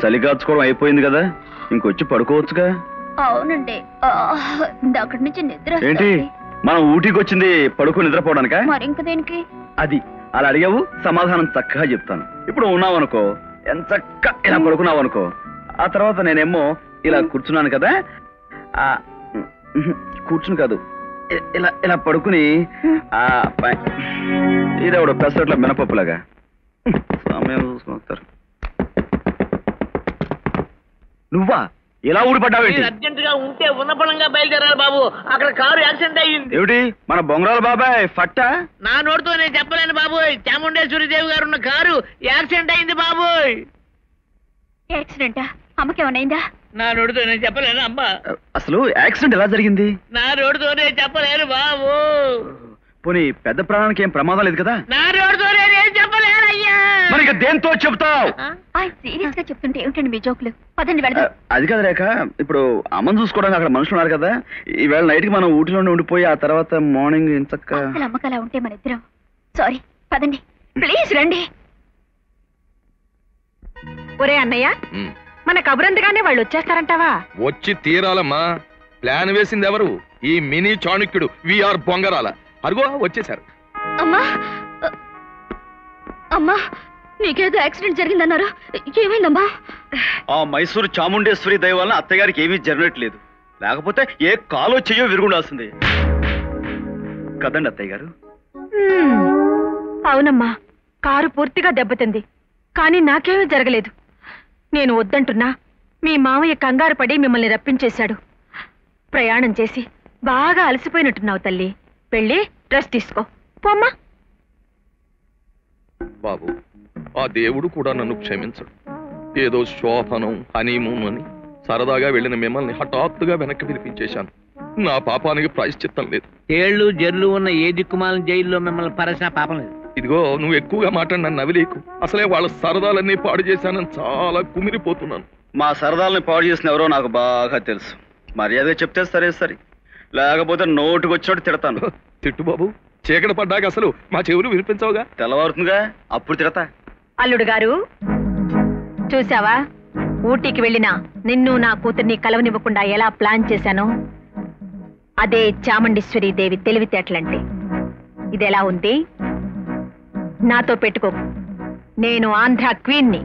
చలి కాచుకోవడం అయిపోయింది కదా, ఇంకొచ్చి పడుకోవచ్చుగా. అవునండి, అక్కడి నుంచి నిద్ర. ఏంటి మనం ఊటీకి వచ్చింది పడుకుని నిద్రపోవడానికా? మరి ఇంక దేనికి? అది అలా అడిగావు, సమాధానం చక్కగా చెప్తాను. ఇప్పుడు ఉన్నావనుకో, ఎంత చక్క ఇలా పడుకున్నావు అనుకో, ఆ తర్వాత నేనేమో ఇలా కూర్చున్నాను కదా, కూర్చుని కాదు ఇలా ఇలా పడుకుని ఇదేవిడ పెసరట్ల మినపప్పులాగా సమయం చూసుకొస్తారు. నువ్వా ఇలా ఊడిపడ్డావేంటి? అర్జెంట్ గా ఉంటే ఉన్నపడంగా బయలుదేరాలి బాబు, అక్కడ కారు యాక్సిడెంట్ అయ్యింది. ఏమిటి మన బొంగరాల బాబాయ్ ఫట్ట? నా నోటితో నేను చెప్పలేను బాబు, చాముండేశ్వరి దేవి గారు ఉన్న కారు యాక్సిడెంట్ అయింది బాబు. యాక్సిడెంటా? అమ్మకేమన్నైందా? నా నోటితో నేను చెప్పలేను అమ్మా. అసలు యాక్సిడెంట్ ఎలా జరిగింది? నా నోటితో నేను చెప్పలేను బాబు. పోనీ పెద్ద ప్రాణానికి ఏం ప్రమాదం లేదు కదా? నా నోటితో నేను చెప్పలేను అయ్యా. మరి ఇక దేంతో చెప్తావు? సీరియస్ గా చెప్తుంటే ఏమిటండి మీ జోకులు? పదండి వెళ్దాం. అది కదా రేఖ, ఇప్పుడు అమ్మని చూసుకోవడానికి అక్కడ మనుషులు ఉన్నారు కదా, ఈవేళ నైట్ కి మనం ఊటీలోనే ఉండిపోయి ఆ తర్వాత మార్నింగ్ ఇంచక్క. అమ్మకలా ఉంటే మన ఇద్దరం సారీ. పదండి ప్లీజ్ రండి. ఒరే అన్నయ్య, మన కబురందుగానే వాళ్ళు వచ్చేస్తారంటావా? వచ్చి తీరాలమ్మా. ప్లాన్ వేసింది ఎవరు? ఈ మినీ చాణుక్యుడు విఆర్ బొంగరాల. అరుగో వచ్చేశారు. అమ్మా అమ్మా, నీకేదో యాక్సిడెంట్ జరిగిందన్నారు, ఏమైందమ్మా? ఆ మైసూరు చాముండేశ్వరి దయ వలన అత్తగారికి ఏమీ జరగట్లేదు, లేకపోతే ఏ కాలో చెయ్యో విరుగుండాల్సింది కదండి అత్తయ్య గారు. అవునమ్మా, కారు పూర్తిగా దెబ్బతింది, కానీ నాకేమీ జరగలేదు. నేను వద్దంటున్నా మీ మామయ్య కంగారు పడి మిమ్మల్ని రప్పించేశాడు. ప్రయాణం చేసి బాగా అలసిపోయినట్టున్నావు తల్లి, వెళ్ళి డ్రెస్ తీసుకో పోమ్మా. బాబు, ఆ దేవుడు కూడా నన్ను క్షమించడు. ఏదో శోభనం హనీమూన్ అని సరదాగా వెళ్ళిన మిమ్మల్ని హఠాత్తుగా వెనక్కి పిలిపించేశాను. నా పాపానికి ప్రాయశ్చిత్తం లేదు. ఏళ్ళు జర్లు ఉన్న ఏ దిక్కుమాల జైల్లో మిమ్మల్ని పరచిన పాపం లేదు. ఇదిగో నువ్వు ఎక్కువగా మాట నన్ను నవ్విలేకు. అసలే వాళ్ళ సరదాలన్నీ పాడు చేశానని చాలా కుమిరిపోతున్నాను. మా సరదాలని పాడు చేసిన ఎవరో నాకు బాగా తెలుసు. మర్యాదగా చెప్తే సరే సరే, లేకపోతే నోటుకు వచ్చినట్టు తిడతాను. తిట్టు బాబు, చీకటి పడ్డాక అసలు మా చెవులు వినిపించవుగా. తెల్లవారుతుందిగా, అప్పుడు తిడతా. అల్లుడు గారు చూసావా, ఊటీకి వెళ్ళినా నిన్ను నా కూతుర్ని కలవనివ్వకుండా ఎలా ప్లాన్ చేశానో, అదే చాముండేశ్వరి దేవి తెలివితేటలంటే. ఇదెలా ఉంది? నాతో పెట్టుకోకు, నేను ఆంధ్ర క్వీన్ని.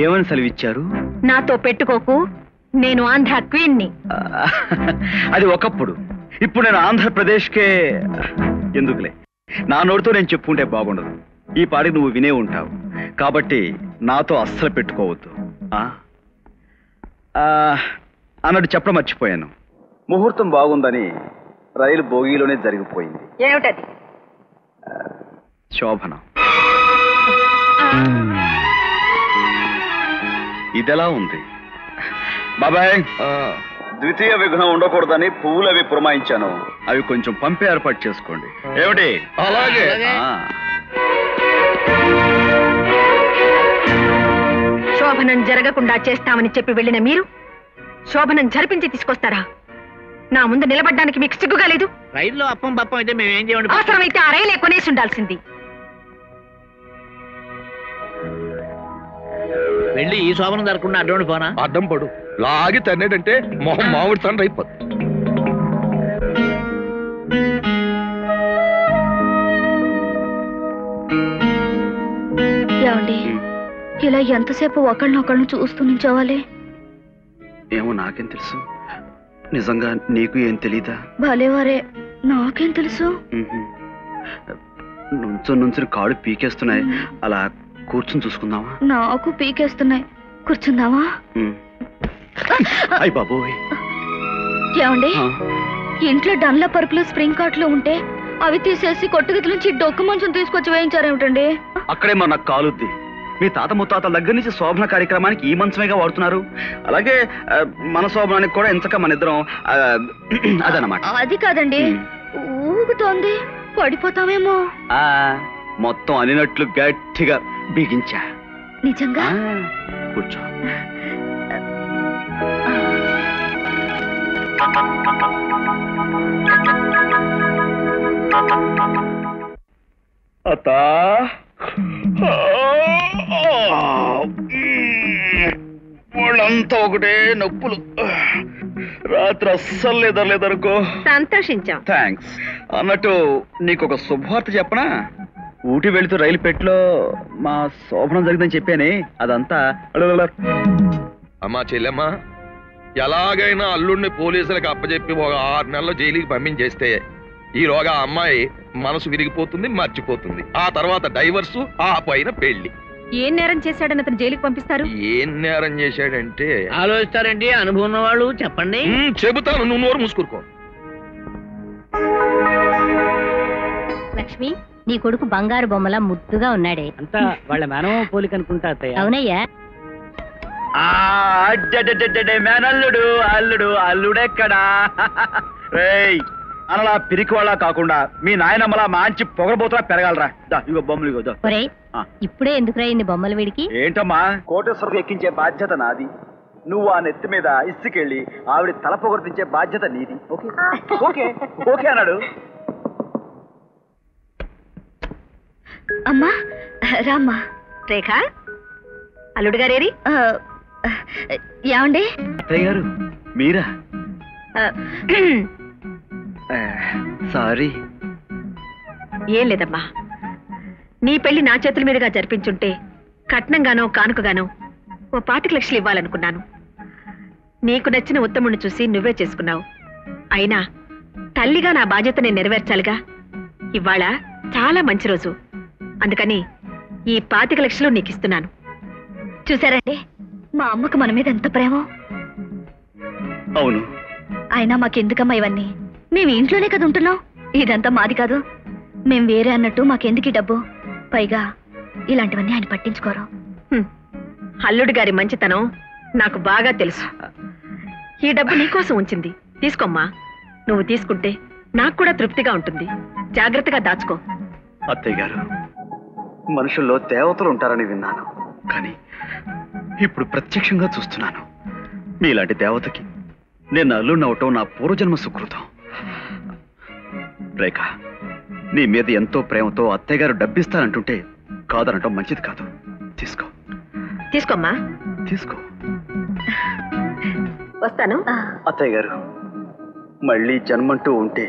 ఏమని సెలవిచ్చారు? నాతో పెట్టుకోకు, నేను ఆంధ్ర క్వీన్ని. అది ఒకప్పుడు, ఇప్పుడు నేను ఆంధ్రప్రదేశ్కే. ఎందుకులే, నా నోటితో నేను చెప్పుకుంటే బాగుండదు. ఈ పాటికి నువ్వు వినే ఉంటావు కాబట్టి నాతో అస్సలు పెట్టుకోవద్దు అన్నట్టు చెప్పడం మర్చిపోయాను. ముహూర్తం బాగుందని రైలు బోగీలోనే జరిగిపోయింది. ఏమిటది? శోభనం. ఇదెలా ఉంది బాబాయ్? ద్వితీయ విఘ్నం ఉండకూడదని పువ్వులు అవి పురమాయించాను, అవి కొంచెం పంపి ఏర్పాటు చేసుకోండి. ఏమిటి? అలాగే. శోభనం జరగకుండా చేస్తామని చెప్పి వెళ్ళిన మీరు శోభనం జరిపించి తీసుకొస్తారా? నా ముందు నిలబడ్డానికి మీకు సిగ్గుగా లేదు? రైల్లో అప్పం బప్పం అయితే మేము ఏం చేయండి? అవసరమైతే ఆ రైలే కొనేసి ఉండాల్సింది. వెళ్ళి ఈ శోభనం జరగకుండా అడ్డం పోనా? అడ్డం పడు, లాగి తన్నేటంటే మొహం మామిడి తండ్రి అయిపోద్ది. ఏమండి, ఇలా ఎంతసేపు ఒకళ్ళనొకళ్ళని చూస్తూ నించోవాలి? ఏమో నాకేం తెలుసు, నిజంగా నీకు ఏం తెలీదా? భలేవారే, నాకేం తెలుసు? నుంచుని కాళ్ళు పీకేస్తున్నాయి, అలా కూర్చుని చూసుకుందామా? నాకు పీకేస్తున్నాయి, కూర్చుందామా? అయ్ బాబోయ్. ఏమండి, ఇంట్లో డన్ల పరుపులు స్ప్రింగ్ కాట్లు ఉంటే అవి తీసేసి కొట్టుగది నుంచి డొక్కు మంచం తీసుకొచ్చి వేయించారేమిటండి? అక్కడే మన నాకు కాలుద్ది. మీ తాత ముత్తాతల దగ్గర నుంచి శోభన కార్యక్రమానికి ఈ మంచమేగా వాడుతున్నారు. అలాగే మన శోభనానికి కూడా ఎంచక మన ఇద్దరం అదనమాట. అది కాదండి, ఊగుతోంది, పడిపోతామేమో. మొత్తం అనినట్లు గట్టిగా బిగించా. నిజంగా? కూర్చో. అత్తా, వాళ్ళంతా ఒకటే నొప్పులు. రాత్రి అస్సలు లేదనుకో. సంతోషించాం. థ్యాంక్స్. అన్నట్టు నీకు ఒక శుభవార్త చెప్పనా? ఊటీ వెళుతూ రైలు పెట్టిలో మా శోభనం జరిగిందని చెప్పానే, అదంతా అమ్మా చెల్లెమ్మా, ఎలాగైనా అల్లుడిని పోలీసులకు అప్పచెప్పి ఒక 6 నెలలు జైలుకి పంపించేస్తే ఈలోగా అమ్మాయి మనసు విరిగిపోతుంది, మర్చిపోతుంది. ఆ తర్వాత డైవర్సు, ఆ పైన పెళ్లి. ఏం నేరం చేశాడని అతను జైలుకి పంపిస్తారు? ఏం నేరం చేశాడంటే ఆలోచిస్తారండి అనుభవం ఉన్న వాళ్ళు, చెప్పండి. చెబుతాను, నువ్వు నోరు మూసుకూరుకో. లక్ష్మి, నీ కొడుకు బంగారు బొమ్మలా ముద్దుగా ఉన్నాడే. అంతా వాళ్ళ మేనమామ పోలిక అనుకుంటా అత్తయ్య. అవునయ్యా. మేనల్లుడు అల్లుడెక్కడా? అలా పిరికి వాళ్ళ కాకుండా మీ నాయనమ్మలా మంచి పొగరబోతున్నా పెరగాలరా. ఇగో బొమ్మలు ఇగో. ఒరేయ్, ఇప్పుడే ఎందుకురా ఇన్ని బొమ్మలు వీడికి? ఏంటమ్మా, కోటేశ్వరం ఎక్కించే బాధ్యత నాది. నువ్వు ఆ నెత్తి మీద ఇసుకెళ్ళి ఆవిడ తల పొగర్తించే బాధ్యత నీది. ఓకే ఓకే ఓకే అన్నాడు. అమ్మా రామ్మా. రేఖ, అల్లుడు గారేరి? ఏమండి? అత్తయ్య గారు మీరా? సారీ. ఏం లేదమ్మా, నీ పెళ్లి నా చేతుల మీదుగా జరిపించుంటే కట్నంగానో కానుకగానో ఓ 25 లక్షలు ఇవ్వాలనుకున్నాను. నీకు నచ్చిన ఉత్తముడిని చూసి నువ్వే చేసుకున్నావు. అయినా తల్లిగా నా బాధ్యత నేను నెరవేర్చాలిగా. ఇవాళ చాలా మంచి రోజు, అందుకని ఈ 25 లక్షలు నీకు ఇస్తున్నాను. చూసారండి, మా అమ్మకు మన మీద ఎంత ప్రేమ. అవును. అయినా మాకెందుకమ్మా ఇవన్నీ? మేము ఇంట్లోనే కదా ఉంటున్నాం. ఇదంతా మాది కాదు, మేం వేరే అన్నట్టు మాకెందుకు డబ్బు? పైగా ఇలాంటివన్నీ ఆయన పట్టించుకోరు. అల్లుడి గారి మంచితనం నాకు బాగా తెలుసు. ఈ డబ్బు నీకోసం ఉంచింది, తీసుకోమ్మా. నువ్వు తీసుకుంటే నాకు కూడా తృప్తిగా ఉంటుంది. జాగ్రత్తగా దాచుకో. అత్తయ్య గారు, మనుషుల్లో దేవతలు ఉంటారని విన్నాను, కానీ ఇప్పుడు ప్రత్యక్షంగా చూస్తున్నాను. మీలాంటి దేవతకి నేను అల్లుడిని అవటం నా పూర్వజన్మ సుకృతం. రేఖ, నీ మీద ఎంతో ప్రేమతో అత్తయ్య గారు డబ్బిస్తానంటుంటే కాదనటం మంచిది కాదు. తీసుకో. తీసుకోమ్మా. తీసుకో. వస్తాను. అత్తయ్య గారు, మళ్ళీ జన్మంటూ ఉంటే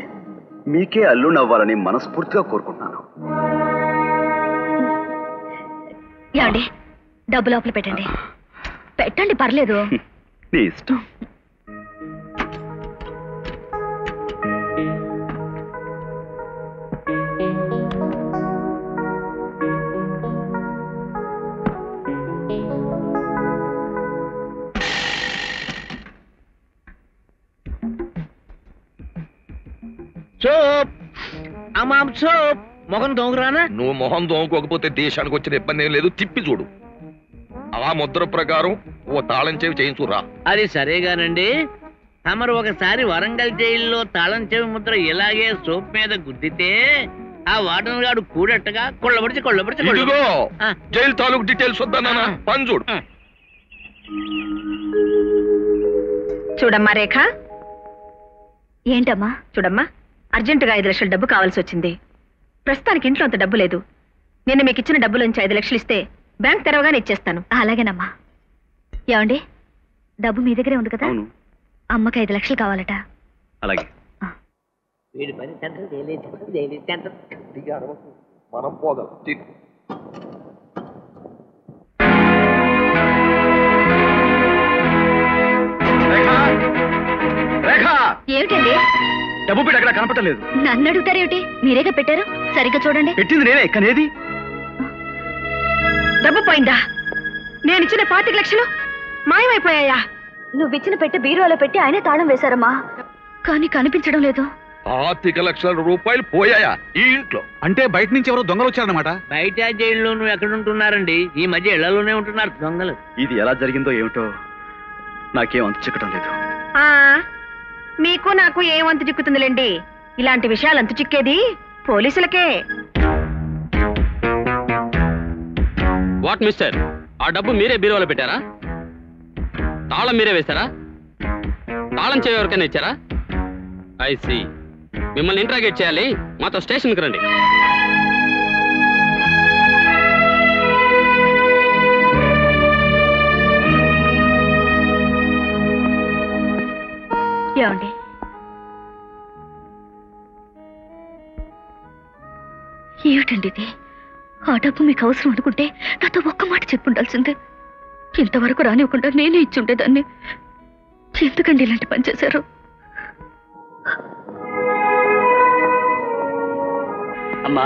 మీకే అల్లుడిని అవ్వాలని మనస్ఫూర్తిగా కోరుకుంటున్నాను. ఏమండి, డబ్బు లోపల పెట్టండి. పెట్టండి, పర్లేదు. నీ ఇష్టం. సోప్ అమ్మాం సోప్. మొహం దొంగరానా? నువ్వు మొహం దోముకోకపోతే దేశానికి వచ్చిన ఇబ్బంది ఏం లేదు. తిప్పి చూడు. ఆ ముద్ర ప్రకారం ఓ తాళం చెవి చేయించురా. అది సరేగానండి, తమరు ఒకసారి వరంగల్ జైల్లో తాళం చెవి ముద్ర ఇలాగే సోప్ మీద గుద్దితే ఆ వాటన్ గాడు కూడట్టగా కొళ్ళబడిచి ఇదిగో జైలు తాలూకు డీటెయిల్స్ వద్దా పని చూడు. చూడమ్మా రేఖ. ఏంటమ్మా? చూడమ్మా, అర్జెంటుగా 5 లక్షల డబ్బు కావాల్సి వచ్చింది. ప్రస్తుతానికి ఇంట్లో అంత డబ్బు లేదు. నేను మీకు ఇచ్చిన డబ్బులోంచి 5 లక్షలు ఇస్తే బ్యాంక్ తెరవగానే ఇచ్చేస్తాను. అలాగేనమ్మా. ఏమండి, డబ్బు మీ దగ్గరే ఉంది కదా? అవును. అమ్మకి 5 లక్షలు కావాలట. అలాగే. వీడి పని సెంటర్ సెంటర్. మనం పోదాం. ఏమిటండి? డబ్బు పెట్టి అక్కడ కనపడలేదు. నన్ను అడుగుతారేమిటి? మీరేగా పెట్టారు, సరిగ్గా చూడండి. పెట్టింది నేనే, కనేది డబ్బు పోయిందా? నేను ఇచ్చిన 25 లక్షలు మాయమైపోయాయా? నువ్విచ్చిన పెట్టె బీరువాలో పెట్టి ఆయనే తాళం వేశారమ్మా, కానీ కనిపించడం లేదు. 25 లక్షల రూపాయలు పోయాయా ఈ ఇంట్లో? అంటే బయట నుంచి ఎవరో దొంగలు వచ్చారన్నమాట. బయట జైల్లోనూ ఎక్కడుంటున్నారండి? ఈ మధ్య ఇళ్లలోనే ఉంటున్నారు దొంగలు. ఇది ఎలా జరిగిందో ఏమిటో నాకేం అంత చిక్కటం లేదు. మీకు నాకు ఏం అంతు చిక్కుతుందిలేండి. ఇలాంటి విషయాలు అంతు చిక్కేది పోలీసులకే. వాట్ మిస్టర్, ఆ డబ్బు మీరే బీరువాలో పెట్టారా? తాళం మీరే వేశారా? తాళం చెవి ఎవరికైనా ఇచ్చారా? I see. మిమ్మల్ని ఇంట్రాగేట్ చేయాలి, మాతో స్టేషన్కి రండి. ఏమండి, ఏమిటండి ఇది? ఆ డబ్బు మీకు అవసరం అనుకుంటే నాతో ఒక్క మాట చెప్పుండాల్సిందే. ఇంతవరకు రానివ్వకుండా నేనే ఇచ్చుండేదాన్ని. ఎందుకండి ఇలాంటి పని చేశారు? అమ్మా,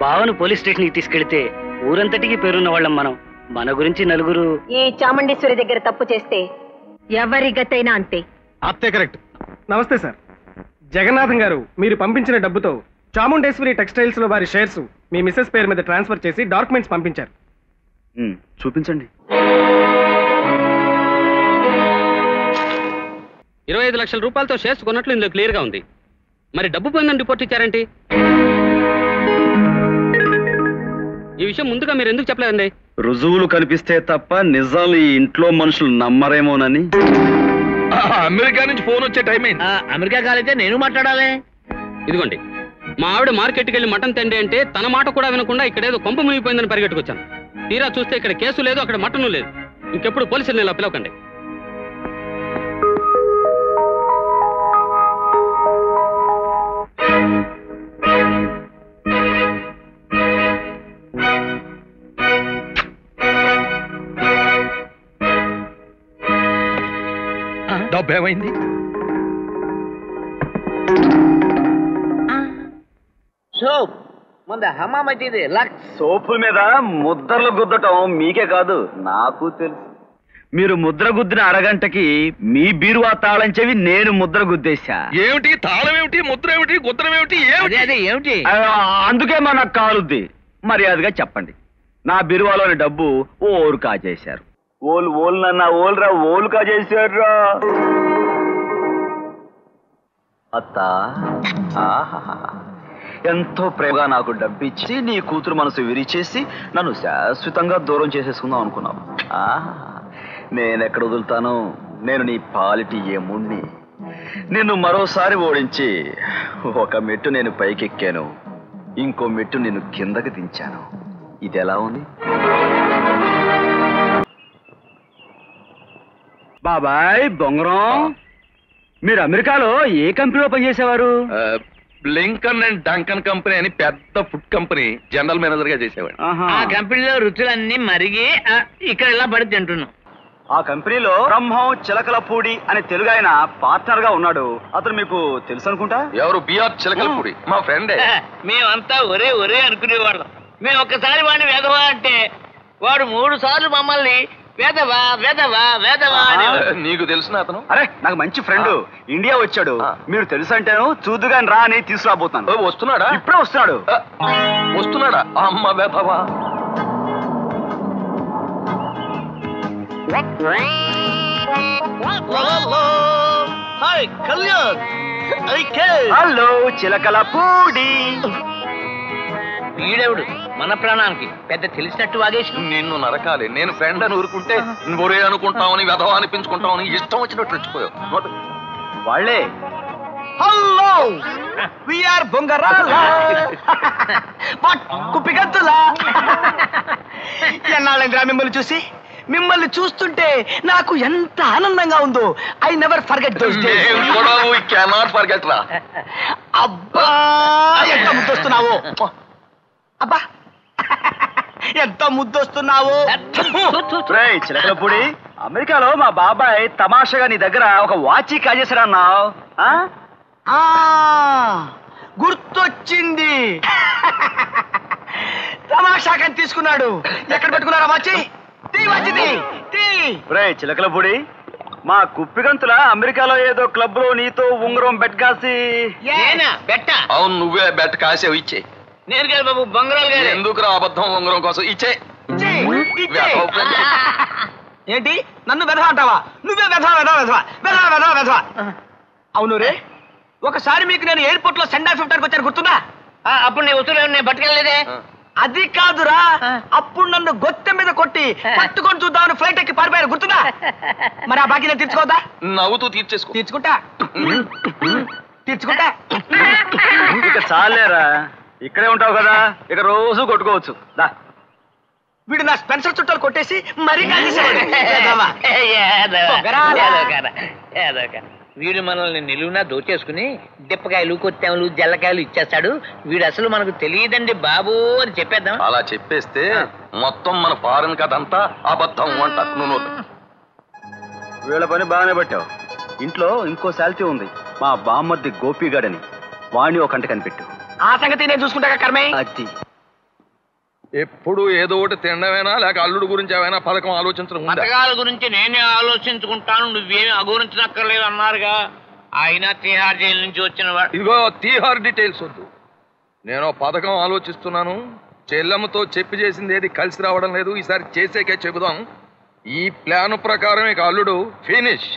బావను పోలీస్ స్టేషన్కి తీసుకెళ్తే ఊరంతటికి పేరున్న వాళ్ళం మనం. మన గురించి నలుగురు ఈ చాముండేశ్వరి దగ్గర తప్పు చేస్తే ఎవరి గతైనా అంతే. అంతే కరెక్ట్. నమస్తే సార్. జగన్నాథం గారు మీరు పంపించిన డబ్బుతో చాముండేశ్వరి టెక్స్టైల్స్ లో వారి షేర్స్ మీ మిసెస్ పేరు మీద ట్రాన్స్ఫర్ చేసి డాక్యుమెంట్స్ పంపించారు. చూపించండి. 25 లక్షల రూపాయలతో షేర్స్ కొన్నట్లు ఇందులో క్లియర్ గా ఉంది. మరి డబ్బు పోయిందని రిపోర్ట్ ఇచ్చారేంటి? ఈ విషయం ముందుగా మీరు ఎందుకు చెప్పలేదండి? రుజువులు కనిపిస్తే తప్ప నిజాలు ఈ ఇంట్లో మనుషులు నమ్మరేమోనని. అమెరికా నుంచి ఫోన్ వచ్చే టైం అయింది. అమెరికా కాలైతే నేను మాట్లాడాలి. ఇదిగోండి, మా ఆవిడ మార్కెట్కి వెళ్ళి మటన్ తిండి అంటే తన మాట కూడా వినకుండా ఇక్కడేదో కొంప మునిగిపోయిందని పరిగెట్టుకొచ్చాను. తీరా చూస్తే ఇక్కడ కేసు లేదు, అక్కడ మటను లేదు. ఇంకెప్పుడు పోలీసులు ఇలా పిలవకండి. డబ్బు ఏమైంది? సోప్ ముందు హమామతిది లక్స్. సోపు మీద ముద్రలు గుద్దటం మీకే కాదు నాకు తెలుసు. మీరు ముద్ర గుద్దిన అరగంటకి మీ బీరువా తాళం చెవి నేను ముద్ర గుద్దేశా. ఏమిటి తాళం ఏమిటి, ముద్ర ఏమిటి, గుద్రం ఏమిటి? అదే ఏమిటి? అందుకే నాకు కాలుద్ది. మర్యాదగా చెప్పండి, నా బీరువాలోని డబ్బు ఓరు కాజేశారు. ఓలు ఓలు నన్న ఓలురా ఓలు కాజేశారు. అత్త, ఎంతో ప్రేమగా నాకు డబ్బిచ్చి నీ కూతురు మనసు విరిచేసి నన్ను శాశ్వతంగా దూరం చేసేసుకుందాం అనుకున్నావు. నేనెక్కడ వదులుతాను? నేను నీ పాలిటి ఏముణ్ణి. నిన్ను మరోసారి ఓడించి ఒక మెట్టు నేను పైకెక్కాను, ఇంకో మెట్టు నేను కిందకి దించాను. ఇది ఎలా ఉంది? బాబాయ్ బొంగరం, మీరు అమెరికాలో ఏ కంపెనీలో పనిచేసేవారు? లింకన్ అండ్ డంకన్ కంపెనీ అని పెద్ద ఫుడ్ కంపెనీ జనరల్ మేనేజర్ గా చేసేవాడు. ఆ కంపెనీలో రుచులన్నీ మరిగి ఇక్కడ ఇలా పడి తింటున్నాం. ఆ కంపెనీలో బ్రహ్మం చిలకలపూడి అనే తెలుగు ఆయన పార్ట్నర్ గా ఉన్నాడు. అతను మీకు తెలుసు అనుకుంటా. ఎవరు? బిఆర్ చిలకలపూడి మా ఫ్రెండే. మేమంతా ఒరే ఒరే అనుకునేవాళ్ళం. మేము ఒక్కసారి వాడిని వేదవా అంటే వాడు 3 సార్లు మమ్మల్ని వేదవా వేదవా వేదవా అని. నీకు తెలిసిన అతను? అరే, నాకు మంచి ఫ్రెండ్ ఇండియా వచ్చాడు. మీరు తెలుసు అంటేను చూదుగాని రా అని తీసుకురాబోతాను. వస్తున్నాడా? ఇప్పుడే వస్తున్నాడు. వస్తున్నాడా? అమ్మ వేదవా. హలో చిలకలపూడి. వీడెవడు మన ప్రాణానికి పెద్ద తెలిసినట్టు వాగేసి. నిన్ను నరకాలి. నేను ఫ్రెండ్ అని ఊరుకుంటే నువ్వే అనుకుంటామని వెధవా అనిపించుకుంటామని ఇష్టం వచ్చినట్టు రెచ్చిపోయావు. వాళ్ళే. Hello we are Bongarala కుప్పిగత్తులా. ఎన్నాళ్ళంగా మిమ్మల్ని చూసి. మిమ్మల్ని చూస్తుంటే నాకు ఎంత ఆనందంగా ఉందో. I never forget those days. We cannot forget రా. అబ్బా ఎంత ముద్దొస్తున్నావు. అబ్బా ఎంత ముద్దొస్తున్నావు. చిలకలపూడి, అమెరికాలో మా బాబాయ్ తమాషగా నీ దగ్గర ఒక వాచి కాజేశారన్నావు. గుర్తొచ్చింది. తమాషాగా తీసుకున్నాడు. ఎక్కడ పెట్టుకున్నారా వాచి? చిలకలపూడి, మా కుప్పిగంతుల అమెరికాలో ఏదో క్లబ్ లో నీతో ఉంగరం బెట్ కాసి. బెట్ట? అవును, నువ్వే బెట్ కాసేవు. ఇచ్చే. నేను కాదు బాబు, బొంగరాలు గారు. ఎందుకు రా అబద్ధం? ఉంగరం కోసం ఇచ్చే. ఏంటి నన్ను వెధవ అంటావా? నువ్వే వెధవ వెధవ వెధవ వెధవ వెధవ వెధవ. అవును రే, ఒకసారి మీకు నేను ఎయిర్పోర్ట్ లో సెండ్ ఆఫ్ ఇవ్వడానికి వచ్చాను, గుర్తుందా? అప్పుడు నీ వస్తువులు నేను పట్టుకెళ్ళలేదే. అది కాదురా, అప్పుడు నన్ను గొత్తె మీద కొట్టి పట్టుకొని చూద్దామని ఫ్లైట్ ఎక్కి పారిపోయారు, గుర్తుందా? మరి ఆ బాకీ నేను తీర్చుకోవద్దా? నవ్వుతూ తీర్చేసుకో. తీర్చుకుంటా తీర్చుకుంటా. ఇక చాలేరా, ఇక్కడే ఉంటావు కదా, ఇక రోజు కొట్టుకోవచ్చు. దా. వీడు నా స్పెన్సర్ చుట్టాలు కొట్టేసి మరీ వీడు మనల్ని నిలువునా దోచేసుకుని డిప్పకాయలు కొత్తెమలు జల్లకాయలు ఇచ్చేస్తాడు. వీడు అసలు మనకు తెలియదండి బాబు అని చెప్పేద్దాం. అలా చెప్పేస్తే మొత్తం మన ఫారెన్ కథ అంతా అబద్ధం అంట. నువ్వు వీళ్ళ పని బాగానే పట్టావు. ఇంట్లో ఇంకో శాలిటీ ఉంది, మా బామ్మర్ది గోపిగాడని. వాణ్ణి ఒక కంట కనిపెట్టు. ఆ సంగతి నేను చూసుకుంటా కర్మే. అది ఎప్పుడు ఏదో ఒకటి తినడమేనా లేక అల్లుడు గురించి ఏమైనా పథకం ఆలోచించడం ఉందా? పథకాల గురించి నేనే ఆలోచించుకుంటాను, నువ్వేమి అగురించనక్కర్లేదు అన్నారుగా. ఆయన తిహార్ జైలు నుంచి వచ్చిన వాడు. ఇదిగో తీహార్ డీటెయిల్స్ వద్దు. నేను పథకం ఆలోచిస్తున్నాను. చెల్లెమ్మతో చెప్పి చేసింది ఏది కలిసి రావడం లేదు. ఈసారి చేసేకే చెబుదాం. ఈ ప్లాన్ ప్రకారం ఇక అల్లుడు ఫినిష్.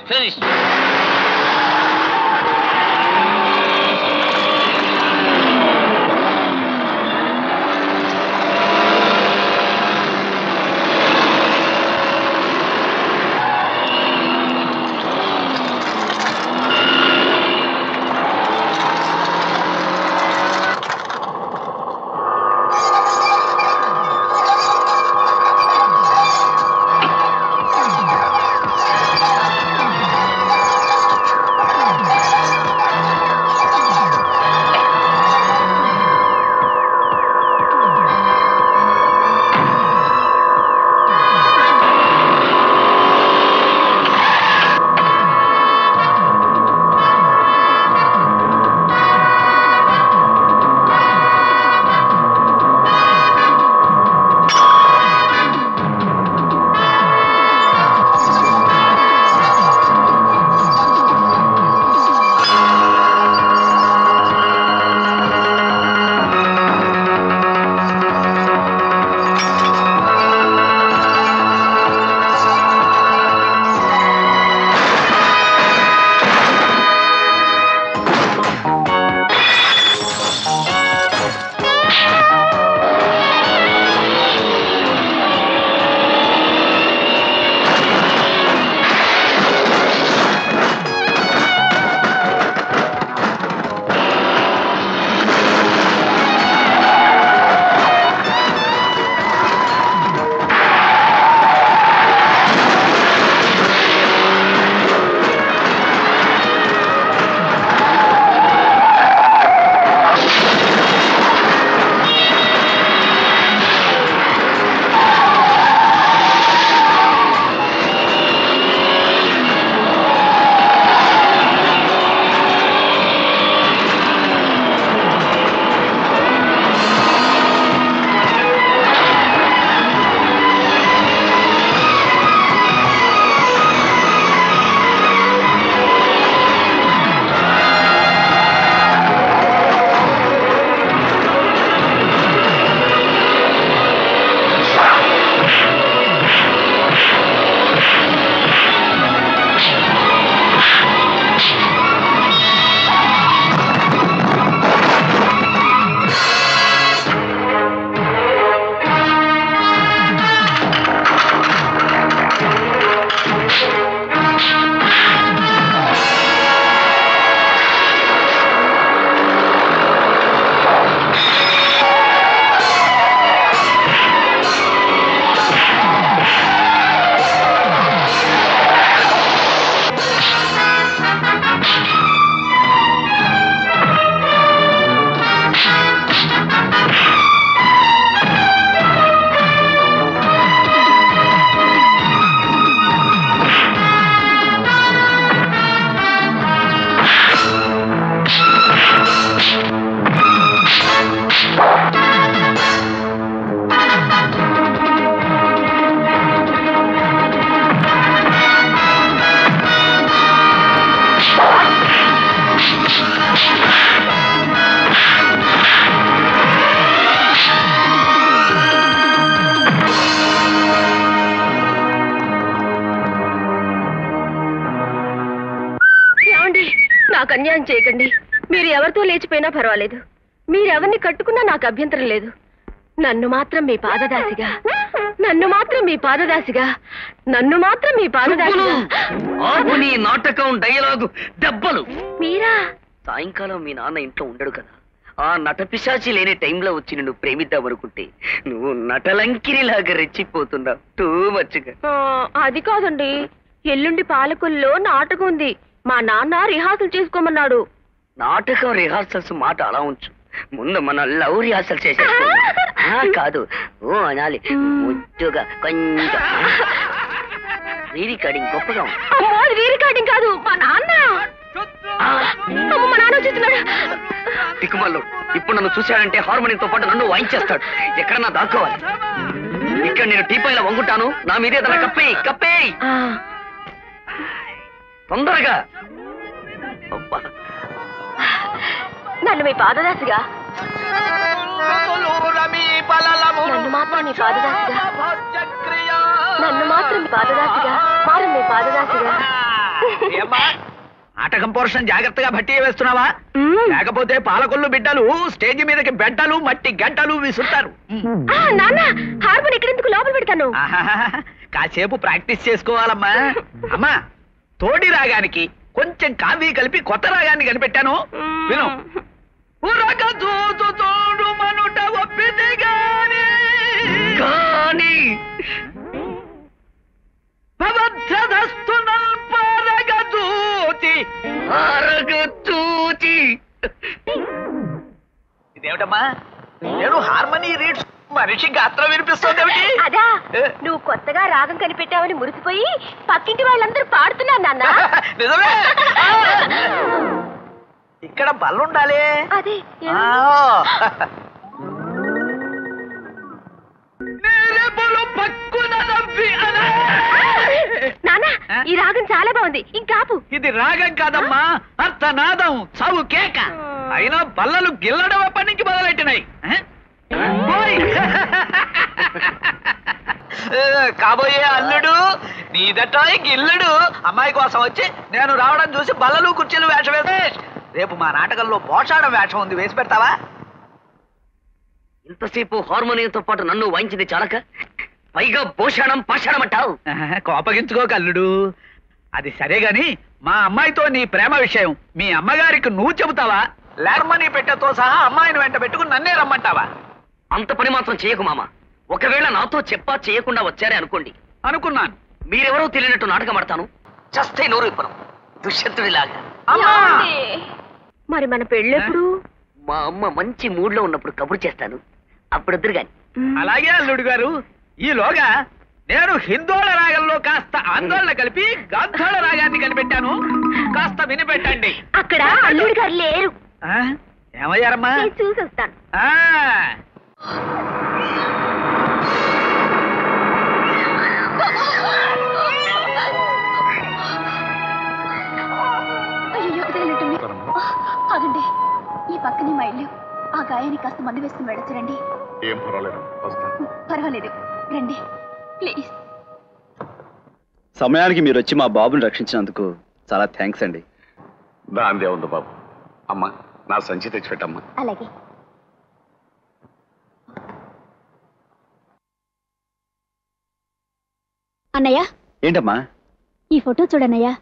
నాకు అన్యాయం చేయకండి. మీరు ఎవరితో లేచిపోయినా పర్వాలేదు, మీరెవరిని కట్టుకున్నా నాకు అభ్యంతరం లేదు. నన్ను మాత్రం మీ పాదదాసిగా, నన్ను మాత్రం మీ పాదదాసిగా, నన్ను మాత్రం మీ పాదదాసిగా. ఆపు నీ నాటకం, డైలాగు, దెబ్బలు. మీరా? సాయంకాలం మీ నాన్న ఇంట్లో ఉండడు కదా, ఆ నటపిశాచి లేని టైంలో వచ్చి నిన్ను ప్రేమిద్దామనుకుంటే నువ్వు నటలంకిరిలాగా రెచ్చిపోతున్నావు. టూ మచ్చుగా. అది కాదండి, ఎల్లుండి పాలకుల్లో నాటకం ఉంది. మా నాన్న రిహార్సల్ చేసుకోమన్నాడు. నాటకం రిహార్సల్స్ మాట అలా ఉంచు, ముందు మన లవ్ రిహార్సల్ చేసే కాదు ఓ అనాలి ముద్దుగా కొంచెం రీరికార్డింగ్ గొప్పగా ఉంది. రీరికార్డింగ్ కాదు, మా నాన్న. మా నాన్న చూస్తున్నాడు. దిక్కుమల్లు ఇప్పుడు నన్ను చూశాడంటే హార్మోనియంతో పాటు నన్ను వాయించేస్తాడు. ఎక్కడన్నా దాక్కోవాలి. ఇక్కడ నేను టీపాయిలా వంగుంటాను, నా మీదే తన కప్పేయి కప్పేయి తొందరగా. నన్ను మీ పాదదాసిగా, నన్ను మాత్రం మీ పాదదాసిగా, నన్ను మాత్రం మీ పాదదాసిగా, మారు మీ పాదదాసిగా. నాటకం పోర్షన్ జాగ్రత్తగా భట్టి వేస్తున్నావా? లేకపోతే పాలకొల్లు బిడ్డలు స్టేజ్ మీదకి బెడ్డలు మట్టి గడ్డలు విసురుతారు. నాన్న హార్మోన్ ఎక్కడెందుకు లోపల పెడతాను. కాసేపు ప్రాక్టీస్ చేసుకోవాలమ్మా. అమ్మా, తోడి రాగానికి కొంచెం కాఫీ కలిపి కొత్త రాగాన్ని కనిపెట్టాను, విను. తోడు మనుట ఒప్పితే గాని ఇదేమిటమ్మా, నేను హార్మోని రీడ్స్ మనిషి గాత్రం వినిపిస్తుంది. అదా నువ్వు కొత్తగా రాగం కనిపెట్టావని మురిసిపోయి పక్కింటి వాళ్ళందరూ పాడుతున్నారు నాన్న. నిజమే. ఇక్కడ బల్లుండాలి. అదే నాన్న, ఈ రాగం చాలా బాగుంది, ఇంకాపు. ఇది రాగం కాదమ్మా, అర్థనాదం, చావు కేక. అయినా బల్లలు గిల్లడం ఎప్పటి నుంచి మొదలెట్టినాయి. కాబోయే అల్లుడు నీదటాయి గిల్లుడు అమ్మాయి కోసం వచ్చి నేను రావడం చూసి బల్లలు కుర్చీలు వేషం వేసే. రేపు మా నాటకంలో పోషాడం వేషం ఉంది, వేసి పెడతావా? ఇంతసేపు హార్మోనియంతో పాటు నన్ను వాయించింది చాలక పైగా పోషాణం పాషాణం అంటావు. కోపగించుకోక అల్లుడు. అది సరే గాని మా అమ్మాయితో నీ ప్రేమ విషయం మీ అమ్మగారికి నువ్వు చెబుతావా, లేర్మనీ పెట్టెతో సహా అమ్మాయిని వెంట పెట్టుకుని నన్నే రమ్మంటావా? అంత పని మాత్రం చేయకు మామ. ఒకవేళ నాతో చెప్పా చేయకుండా వచ్చారే అనుకోండి. అనుకున్నాను. మీరెవరో తెలియనట్టు నాటకం ఆడతాను, చస్తే నోరు ఇప్పను, దుష్యంతుడిలాగా. మరి మన పెళ్ళెప్పుడు? మా అమ్మ మంచి మూడ్ లో ఉన్నప్పుడు కబురు చేస్తాను, అప్పుడు వద్దురు గాని. అలాగే అల్లుడు గారు. ఈలోగా నేను హిందోళ రాగంలో కాస్త ఆందోళన కలిపి గాంధోళ రాగాన్ని కనిపెట్టాను, కాస్త వినిపెట్టండి. అక్కడ అల్లుడు గారు లేరు. ఏమయ్యారమ్మా? చూసొస్తాను. ఆగండి, ఈ పక్కనే మా ఇల్లు. ఆ గాయానికి కాస్త మందు వేసుకుని వెళ్ళొచ్చురండి. ఏం పర్వాలేదు, పర్వాలేదు, రండి ప్లీజ్. సమయానికి మీరు వచ్చి మా బాబుని రక్షించినందుకు చాలా థ్యాంక్స్ అండి. దాందే ఉంది బాబు. అమ్మా, నా సంచి తెచ్చిపెట్టమ్మా. అలాగే. అన్నయ్య. ఏంటమ్మా? ఈ ఫోటో చూడన్నయ్యా.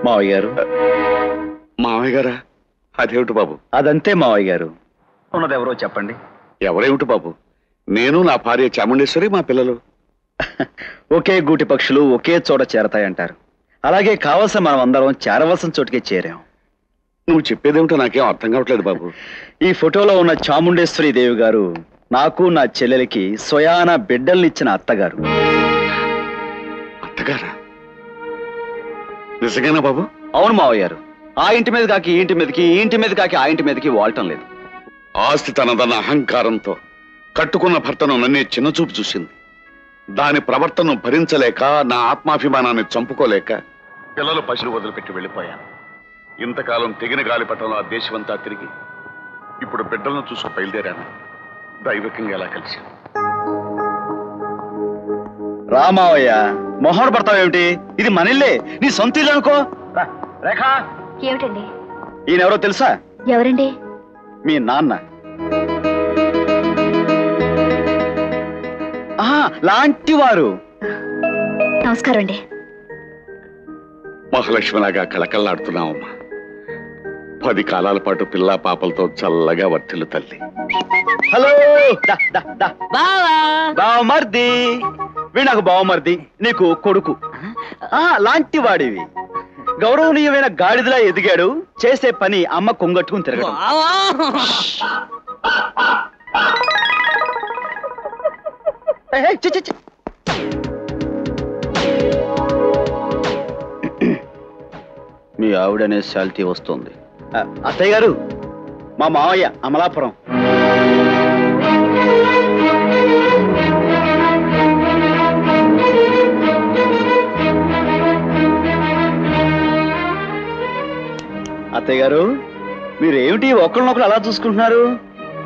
మావయ్య గారు. మావయ్య గారా? అదేమిటి బాబు? అదంతే మావయ్య గారు. ఉన్నది ఎవరో చెప్పండి. ఎవరేమిటి బాబు? నేను, నా భార్య చాముండేశ్వరి, మా పిల్లలు. ఒకే గూటి పక్షులు ఒకే చోట చేరతాయంటారు. అలాగే కావలసిన మనం అందరం చేరవలసిన చోటుకే చేరాం. నువ్వు చెప్పేదేమిటో నాకేం అర్థం కావట్లేదు బాబు. ఈ ఫోటోలో ఉన్న చాముండేశ్వరి దేవి గారు నాకు, నా చెల్లెలికి స్వయాన బిడ్డల్నిచ్చిన అత్తగారు. అత్తగారా? నిజంగానా బాబు? అవును మావయ్య గారు. ఆ ఇంటి మీద కాకి ఈ ఇంటి మీదకి, ఈ ఇంటి మీద కాకి ఆ ఇంటి మీదకి వాడటం లేదు. ఆస్తి తనదన్న అహంకారంతో కట్టుకున్న భర్తను నన్నే చిన్నచూపు చూసింది. దాని ప్రవర్తనను భరించలేక, నా ఆత్మాభిమానాన్ని చంపుకోలేక పిల్లలు పశువులు వదిలిపెట్టి వెళ్ళిపోయాను. ఇంతకాలం తెగిన గాలిపటంలో ఆ దేశమంతా తిరిగి ఇప్పుడు బిడ్డలను చూసుకు బయలుదేరాను. దైవికంగా ఎలా కలిశాను. రామావయ్య, మొహం పడతావేమిటి? ఇది మనిల్లే, నీ సొంత ఇల్లు అనుకో. రేఖ. ఏమిటండి? ఈయనెవరో తెలుసా? ఎవరండి? మీ నాన్న. లాంటి వారు. నమస్కారం అండి. మహాలక్ష్మిలాగా కళకళలాడుతున్నావమ్మా. 10 కాలాల పాటు పిల్లా పాపలతో చల్లగా వర్తిల్లు తల్లి. హలో బావా బావమర్ది. వీడు నాకు బావమర్ది, నీకు కొడుకు. లాంటి వాడివి. గౌరవనీయమైన గాడిదలా ఎదిగాడు. చేసే పని అమ్మ కొంగట్టుకుని తిరగడం. మీ ఆవిడనే శాలిటీ వస్తుంది. అత్తయ్య గారు, మా మావయ్య అమలాపురం. అత్తయ్య గారు, మీరేమిటి ఒకరినొకరు అలా చూసుకుంటున్నారు?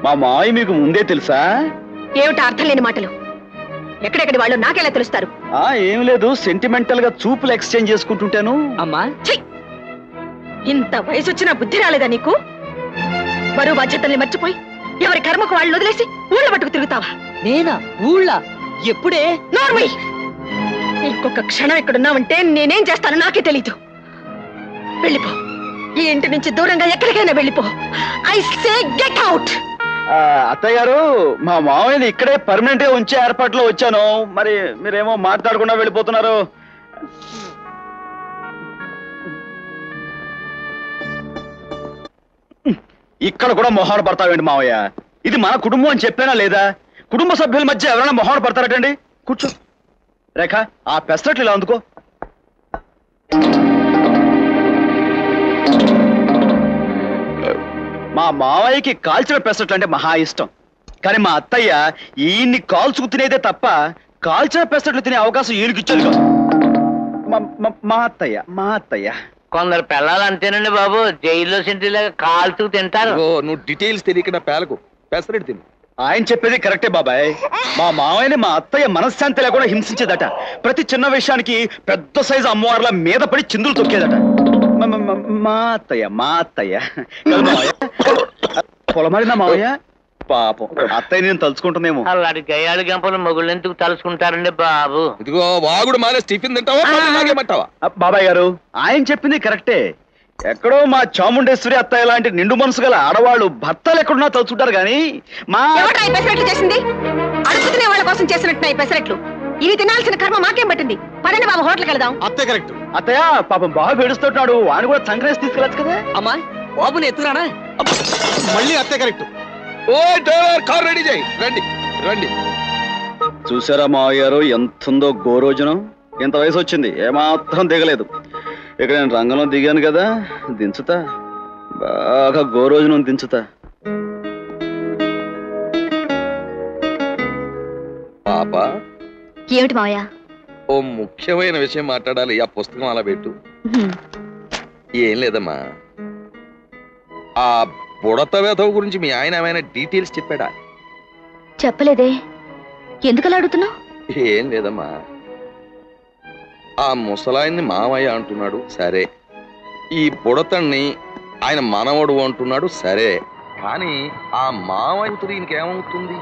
మా మావయ్య మీకు ముందే తెలుసా? ఏమిటి అర్థం లేని మాటలు? ఎక్కడెక్కడి వాళ్ళు నాకెలా తెలుస్తారు? ఏం లేదు, సెంటిమెంటల్ గా చూపులు ఎక్స్చేంజ్ చేసుకుంటుంటాను. అమ్మా, ఇంత వయసు వచ్చినా బుద్ధి రాలేదా నీకు? బరువు బాధ్యతల్ని మర్చిపోయి ఎవరి కర్మకు వాళ్ళు వదిలేసి ఊళ్ళో పట్టుకు తిరుగుతావా? నేనా ఊళ్ళ? ఎప్పుడే? నార్మల్. ఇంకొక క్షణం ఇక్కడున్నావంటే నేనేం చేస్తానో నాకే తెలీదు. వెళ్ళిపో. ఈ ఇంటి నుంచి దూరంగా ఎక్కడికైనా వెళ్ళిపో. I say get out. అత్తయ్య గారు, మా మావయ్యని ఇక్కడే పర్మనెంట్ గా ఉంచే ఏర్పాట్లో వచ్చాను. మరి మీరేమో మాట్లాడకుండా వెళ్ళిపోతున్నారు. ఇక్కడ కూడా మొహాడు పడతావేంటి మావయ్య? ఇది మన కుటుంబం అని చెప్పానా లేదా? కుటుంబ సభ్యుల మధ్య ఎవరైనా మొహాడు పడతారటండి? కూర్చో. రేఖ, ఆ పెసరట్లు ఇలా అందుకో. మా మావయ్యకి కాల్చిన పెసరట్లు అంటే మహా ఇష్టం. కానీ మా అత్తయ్య ఈయన్ని కాల్చుకు తినేదే తప్ప కాల్చిన పెసరట్లు తినే అవకాశం ఈయనకిచ్చేది కాదు. మా అత్తయ్య కొందరు పిల్లలు అంతేనండి బాబు, జైల్లో సెంట్రీలాగా కాల్చుకు తింటారు. నువ్వు డీటెయిల్స్ తెలియకుండా పేలకు పెసరెట్ తిను. ఆయన చెప్పేది కరెక్టే బాబాయ్. మా మావయ్యని మా అత్తయ్య మనశ్శాంతి లేకుండా హింసించేదట. ప్రతి చిన్న విషయానికి పెద్ద సైజు అమ్మవార్ల మీద పడి చిందులు తొక్కేదట. మా అత్తయ్య పొలమారిన మావయ్య పాపం అత్తయ్య నేను తలుచుకుంటున్నామో. అలాంటి గయ్యాళి గంపలు మొగుళ్ళు ఎందుకు తలుచుకుంటారండి బాబు? ఇదిగో వాగుడు మానేసి టిఫిన్ తింటావా? బాబాయ్ గారు, ఆయన చెప్పింది కరెక్టే. ఎక్కడో మా చాముండేశ్వరి అత్తయ్య లాంటి నిండు మనసు గల ఆడవాళ్ళు భర్తలు ఎక్కడున్నా తలుచుంటారు గాని మా పెసరట్లు చేసింది అడుగుతున్న వాళ్ళ కోసం చేసినట్టు పెసరట్లు. ఇవి తినాల్సిన కర్మ మాకేం పట్టింది? పదండి బాబు, హోటల్కి వెళ్దాం. అత్తే కరెక్ట్. అత్తయ్య పాపం బాగా ఏడుస్తున్నాడు. ఆయన కూడా సంక్రాంతి తీసుకెళ్ళచ్చు కదా. అమ్మా, బాబుని ఎత్తురానా? మళ్ళీ అత్తే కరెక్ట్. ఓ డ్రైవర్, కార్ రెడీ చేయి. రండి రండి. చూసారా మావయ్య గారు ఎంతుందో గోరోజనం. ఇంత వయసు వచ్చింది, ఏమాత్రం దిగలేదు. ఇక నేను రంగంలో దిగాను కదా, దించుతా. బాగా గోరోజనం దించుతా. పాప, ఏమిటి మావయ్య? ఓ ముఖ్యమైన విషయం మాట్లాడాలి. ఆ పుస్తకం అలా పెట్టు. ఏం లేదమ్మా, ఆ బుడత వేధవ గురించి మీ ఆయన ఏమైనా డీటెయిల్స్ చెప్పాడా? చెప్పలేదే. ఎందుకలా అడుగుతున్నావు? ఏం లేదమ్మా, ఆ ముసలాయన్ని మామయ్య అంటున్నాడు సరే, ఈ బుడతన్ని ఆయన మనవడు అంటున్నాడు సరే, కానీ ఆ మామయ్యతో ఈయనకేమవుతుంది?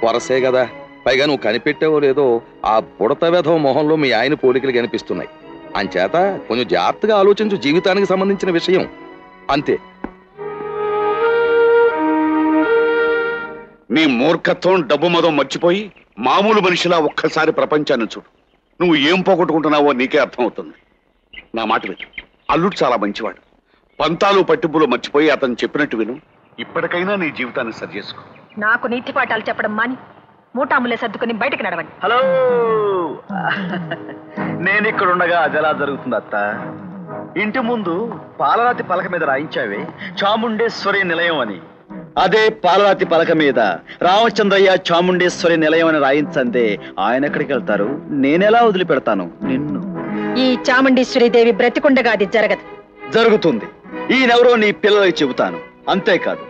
వరసే కదా. పైగా నువ్వు కనిపెట్టావో లేదో ఆ బుడత వేధవ మొహంలో మీ ఆయన పోలికలు కనిపిస్తున్నాయి. అంచేత కొంచెం జాగ్రత్తగా ఆలోచించు, జీవితానికి సంబంధించిన విషయం అంతే. నీ మూర్ఖత్వం, డబ్బు మదం మర్చిపోయి మామూలు మనిషిలా ఒక్కసారి ప్రపంచాన్ని చూడు. నువ్వు ఏం పోగొట్టుకుంటున్నావో నీకే అర్థమవుతుంది. నా మాట విను. అల్లుడు చాలా మంచివాడు. పంతాలు పట్టింపులు మర్చిపోయి అతను చెప్పినట్టు విను. ఇప్పటికైనా నీ జీవితాన్ని సరి చేసుకో. నాకు నీతి పాఠాలు చెప్పడం మాని మూటాములే సర్దుకుని బయటికి నడవండి. హలో, నేను ఇక్కడ ఉండగా అది ఎలా జరుగుతుంది అత్త? ఇంటి ముందు పాలరాతి పలక మీద రాయించావే చాముండేశ్వరి నిలయం అని. అదే పాలరాతి పలక మీద రామచంద్రయ్య చాముండేశ్వరి నిలయం అని రాయించందే ఆయన ఎక్కడికి వెళ్తారు? నేనెలా వదిలిపెడతాను నిన్ను? ఈ చాముండేశ్వరి దేవి బ్రతికుండగా అది జరగదు. జరుగుతుంది. ఈయనెవరో నీ పిల్లలకి చెబుతాను. అంతేకాదు,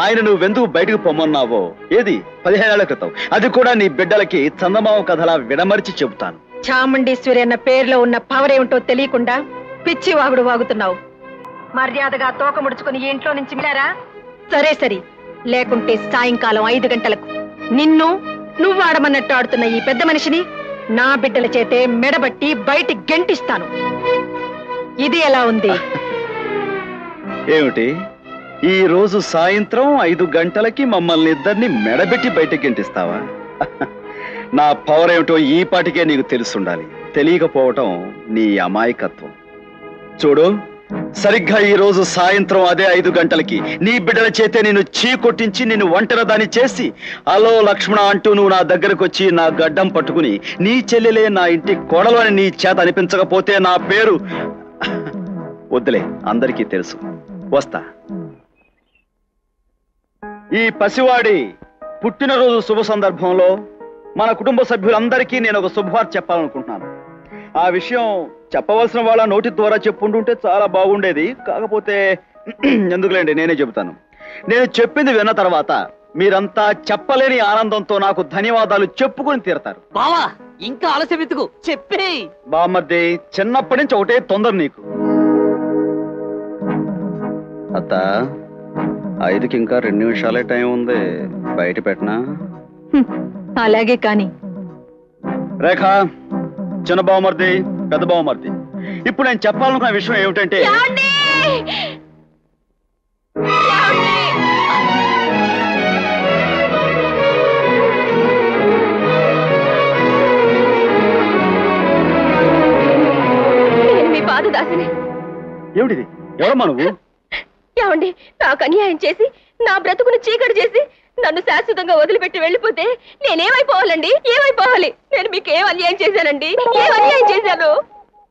ఆయన నువ్వెందుకు బయటకు పొమ్మన్నావో ఏది 15 ఏళ్ల క్రితం అది కూడా నీ బిడ్డలకి చందమామ కథలా విడమర్చి చెబుతాను. చాముండేశ్వరి అన్న పేరులో ఉన్న పవర్ ఏమిటో తెలియకుండా పిచ్చి వాగుడు వాగుతున్నావు. మర్యాదగా తోక ముడుచుకుని ఈ ఇంట్లో నుంచి వెళ్ళారా? సరే సరే, లేకుంటే సాయంకాలం 5 గంటలకు నిన్ను నువ్వు ఆడమన్నట్టు ఆడుతున్న ఈ పెద్ద మనిషిని నా బిడ్డల చేతే మెడబట్టి బయటి గెంటిస్తాను. ఇది ఎలా ఉంది? ఏమిటి ఈ రోజు సాయంత్రం 5 గంటలకి మమ్మల్ని ఇద్దరిని మెడబెట్టి బయటకి గెంటిస్తావా? నా పవర్ ఏమిటో ఈ పాటికే నీకు తెలుసుండాలి. తెలియకపోవటం నీ అమాయకత్వం. చూడు, సరిగ్గా ఈ రోజు సాయంత్రం అదే 5 గంటలకి నీ బిడ్డల చేతే నేను చీకొట్టించి నిన్ను ఒంటరి దాన్ని చేసి అలో లక్ష్మణ అంటూ నువ్వు నా దగ్గరకు వచ్చి నా గడ్డం పట్టుకుని నీ చెల్లెలే నా ఇంటి కోడలు అని నీ చేత అనిపించకపోతే నా పేరు వద్దులే, అందరికీ తెలుసు. వస్తా. ఈ పసివాడి పుట్టినరోజు శుభ సందర్భంలో మన కుటుంబ సభ్యులందరికీ నేను ఒక శుభవార్త చెప్పాలనుకుంటున్నాను. ఆ విషయం చెప్పవలసిన వాళ్ళ నోటి ద్వారా చెప్పుంటుంటే చాలా బాగుండేది. కాకపోతే ఎందుకులేండి, నేనే చెబుతాను. నేను చెప్పింది విన్న తర్వాత మీరంతా చెప్పలేని ఆనందంతో నాకు ధన్యవాదాలు చెప్పుకొని తీరతారు. బావా ఇంకా ఆలస్యం ఎందుకు చెప్పే. బామ్మర్ది, చిన్నప్పటి నుంచి ఒకటే తొందర నీకు. అత్త, 5కి ఇంకా 2 నిమిషాలే టైం ఉంది. బయట పెట్టనా? అలాగే కాని. రేఖ, చిన్న బావమర్ది, పెద్ద బావమర్ది, ఇప్పుడు నేను చెప్పాలనుకున్న విషయం ఏమిటంటే మీ పాదదాసిని. ఏమిటిది? ఎవరమ్మా నువ్వు? ఏమండి, నాకు అన్యాయం చేసి నా బ్రతుకును చీకటి చేసి నన్ను శాశ్వతంగా వదిలిపెట్టి వెళ్ళిపోతే నేనేమైపోవాలండి? ఏమైపోవాలి? నేను మీకు ఏం అన్యాయం చేశానండి? ఏం అన్యాయం చేశాను?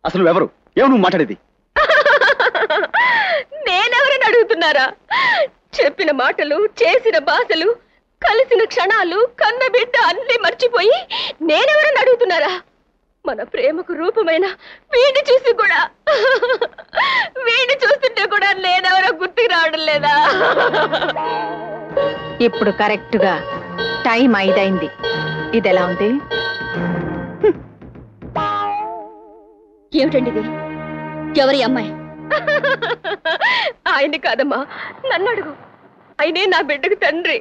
అసలు ఎవరు? ఏమో నువ్వు మాట్లాడేది? నేనెవరని అడుగుతున్నారా? చెప్పిన మాటలు, చేసిన భాషలు, కలిసిన క్షణాలు, కన్న బిడ్డ అన్ని మర్చిపోయి నేనెవరని అడుగుతున్నారా? మన ప్రేమకు రూపమైన వీడిని చూస్తుంటే కూడా నేనెవరో గుర్తుకు రావడం లేదా? ఇప్పుడు కరెక్ట్ గా టైం 5 అయింది. ఇదెలా ఉంది? ఏమిటండి ఇది? ఎవరి అమ్మాయి? ఆయన్ని కాదమ్మా, నన్ను అడుగు. ఆయనే నా బిడ్డకు తండ్రి.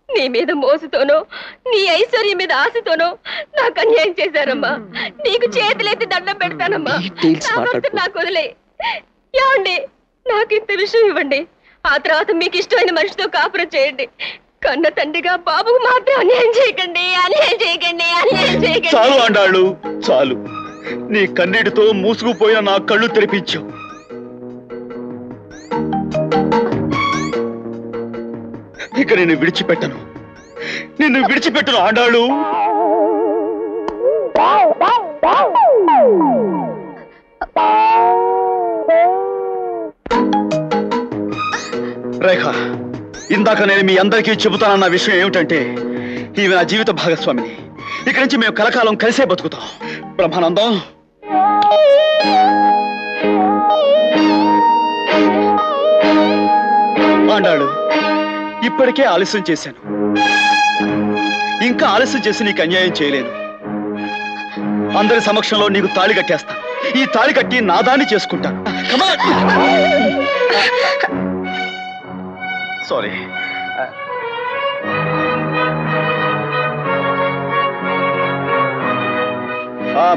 నీ మీద మోసుతోనో నీ ఐశ్వర్యం మీద ఆశతోనో నాకు అన్యాయం చేశారమ్మా. నీకు చేతులెత్తి దండం పెడతానమ్మా. నాకు వదిలే. ఏమండి, నాకు ఇంత విషయం ఇవ్వండి. ఆ తర్వాత మీకు ఇష్టమైన మనిషితో కాపురం చేయండి. కన్న తండ్రిగా బాబుకు మాత్రం అన్యాయం చేయకండి, అన్యాయం చేయకండి, అన్యాయం చేయకండి. చాలు అండాళ్ళు, చాలు. నీ కన్నీటితో మూసుకుపోయిన నా కళ్ళు తెరిపించావు. ఇక నిన్ను విడిచిపెట్టను, నిన్ను విడిచిపెట్టను ఆండాళ్ళు. రేఖ, ఇందాక నేను మీ అందరికీ చెబుతానన్న విషయం ఏమిటంటే ఈమె నా జీవిత భాగస్వామిని. ఇక్కడి నుంచి మేము కలకాలం కలిసే బతుకుతాం. బ్రహ్మానందం, ఆండాళ్ళు, ఇప్పటికే ఆలస్యం చేశాను. ఇంకా ఆలస్యం చేసి నీకు అన్యాయం చేయలేను. అందరి సమక్షంలో నీకు తాళి కట్టేస్తాను. ఈ తాళి కట్టి నాదాన్ని చేసుకుంటాను. సారీ.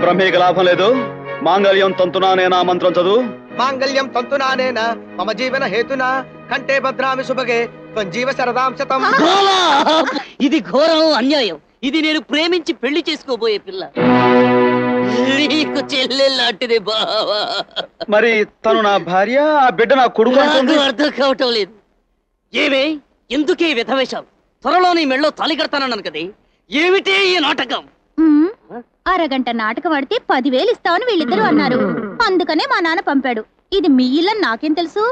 బ్రహ్మేక లాభం లేదు. మాంగళ్యం తంతునానేనా మంత్రం చదువు. మాంగళ్యం తంతునానేనా మమ జీవన హేతునా కంటే భద్రామి శుభగే జీవ శరదాం శతం. ఇది ఘోరం, అన్యాయం. ఇది నేను ప్రేమించి పెళ్లి చేసుకోబోయే పిల్ల. నీకు చెల్లెల్లాంటిది బావా. మరి తను నా భార్య, ఆ బిడ్డ నా కొడుకు అంటుంది. అర్థం కావటం లేదు. ఏమే, ఎందుకే వ్యధవేశాలు? త్వరలో నీ మెళ్ళో తాళి కడతానన్నాను కదే, ఏమిటే ఈ నాటకం? అరగంట నాటకం ఆడితే 10,000 ఇస్తామని వీళ్ళిద్దరూ అన్నారు. అందుకనే మా నాన్న పంపాడు. ఇది మీ ఇల్లని నాకేం తెలుసు?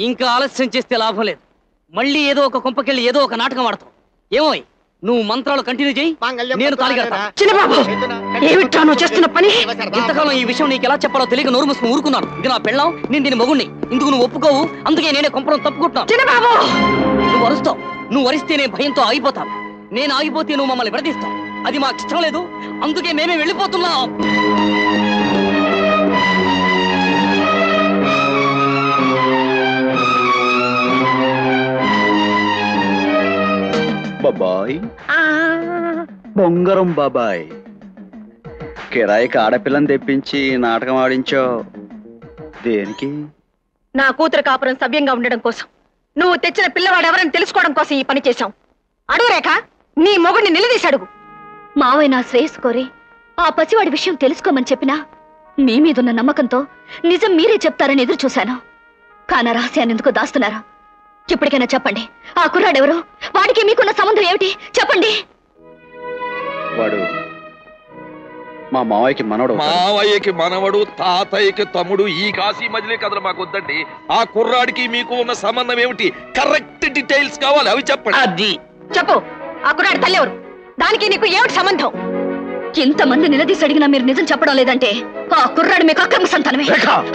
ఇంకా ఆలస్యం చేస్తే లాభం లేదు. మళ్ళీ ఏదో ఒక కొంపకెళ్ళి ఏదో ఒక నాటకం ఆడతావు. ఏమోయ్, నువ్వు మంత్రాలు కంటిన్యూ చేయి, నేను తాళి కడతా. చిన్నబాబు, ఏమిటా నువ్వు చేస్తున్న పని? ఇంతకాలం ఈ విషయం నీకు ఎలా చెప్పాలో తెలియక నోరు మూసుకుని ఊరుకున్నాను. ఇది నా పెళ్ళాం, నేను దీని మొగుణ్ణి. ఇందుకు నువ్వు ఒప్పుకోవు, అందుకే నేనే కొంపడం తప్పుకుంటున్నాను. చిన్నబాబు, నువ్వు అరుస్తావు. నువ్వు అరిస్తే నేను భయంతో ఆగిపోతాను. నేను ఆగిపోతే నువ్వు మమ్మల్ని విడదీస్తావు. అది మాకు ఇష్టం లేదు, అందుకే మేమే వెళ్ళిపోతున్నాం. బాబాయ్, బొంగరం బాబాయ్, కిరాయికి ఆడపిల్లని తెప్పించి నాటకం ఆడించో దేనికి? నా కూతురు కాపురం సవ్యంగా ఉండడం కోసం, నువ్వు తెచ్చిన పిల్లవాడు ఎవరని తెలుసుకోవడం కోసం ఈ పని చేశాం. అడుగు రేఖ, నీ మొగుడిని నిలదీసి అడుగు. మావయ్య నా శ్రేయస్ కోరి ఆ పసివాడి విషయం తెలుసుకోమని చెప్పినా మీ మీదున్న నమ్మకంతో నిజం మీరే చెప్తారని ఎదురు చూశాను. కానా రహస్యాన్ని ఎందుకు దాస్తున్నారు? ఇప్పటికైనా చెప్పండి, ఆ కుర్రాడెవరు? వాడికి మీకున్న సంబంధం ఏమిటి? చెప్పండి. వాడు మా మావయ్యకి మనవడు. మావయ్యకి మనవడు, తాతయ్యకి తమ్ముడు, ఈ కాశీ మజిలీ కథలు మాకు వద్దండి. ఆ కుర్రాడికి మీకు ఉన్న సంబంధం ఏమిటి? కరెక్ట్ డీటెయిల్స్ కావాలి, అవి చెప్పండి. అది చెప్పు, ఆ కుర్రాడి తల్లి ఎవరు? దానికి నీకు ఏమిటి సంబంధం? ఇంతమంది నిలదీసి అడిగినా మీరు నిజం చెప్పడం లేదంటే ఆ కుర్రాడు మీకు అక్రమ సంతానమే.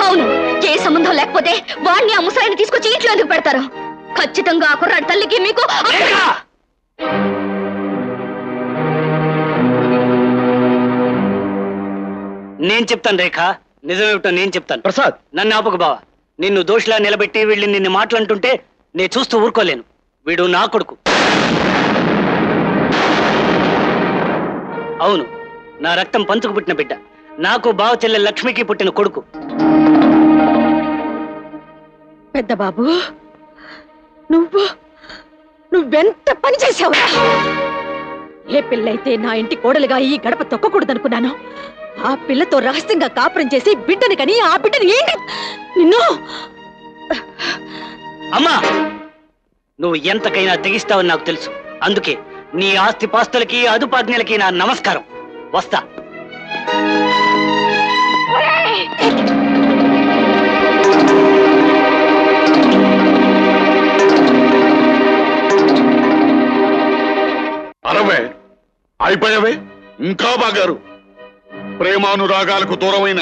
అవును, ఏ సంబంధం లేకపోతే వాడిని ఆ ముసలాయిని తీసుకొచ్చి ఇంట్లో ఎందుకు పెడతారు? ఖచ్చితంగా ఆ కుర్రాడి తల్లికి మీకు నేను చెప్తాను రేఖ, నిజమేమిటో నేను చెప్తాను. ప్రసాద్, నన్ను ఆపకు బావా. నిన్ను దోషిలా నిలబెట్టి వీళ్ళని నిన్ను మాట్లాడుతుంటే నేను చూస్తూ ఊరుకోలేను. వీడు నా కొడుకు. అవును, నా రక్తం పంచుకు పుట్టిన బిడ్డ. నాకు బావ చెల్లె లక్ష్మికి పుట్టిన కొడుకు. పెద్ద బాబు, నువ్వెంత పని చేశావురా? ఏ పిల్లయితే నా ఇంటి కోడలుగా ఈ గడప తొక్కకూడదనుకున్నాను, ఆ పిల్లతో రహస్యంగా కాపురం చేసి బిడ్డని కని ఆ బిడ్డని నిన్ను. అమ్మా, నువ్వు ఎంతకైనా తెగిస్తావని నాకు తెలుసు. అందుకే నీ ఆస్తి పాస్తులకి అదుపాజ్ఞలకి నా నమస్కారం. వస్తా. అరవే అయిపోయావే, ఇంకా బాగారు. ప్రేమానురాగాలకు దూరమైన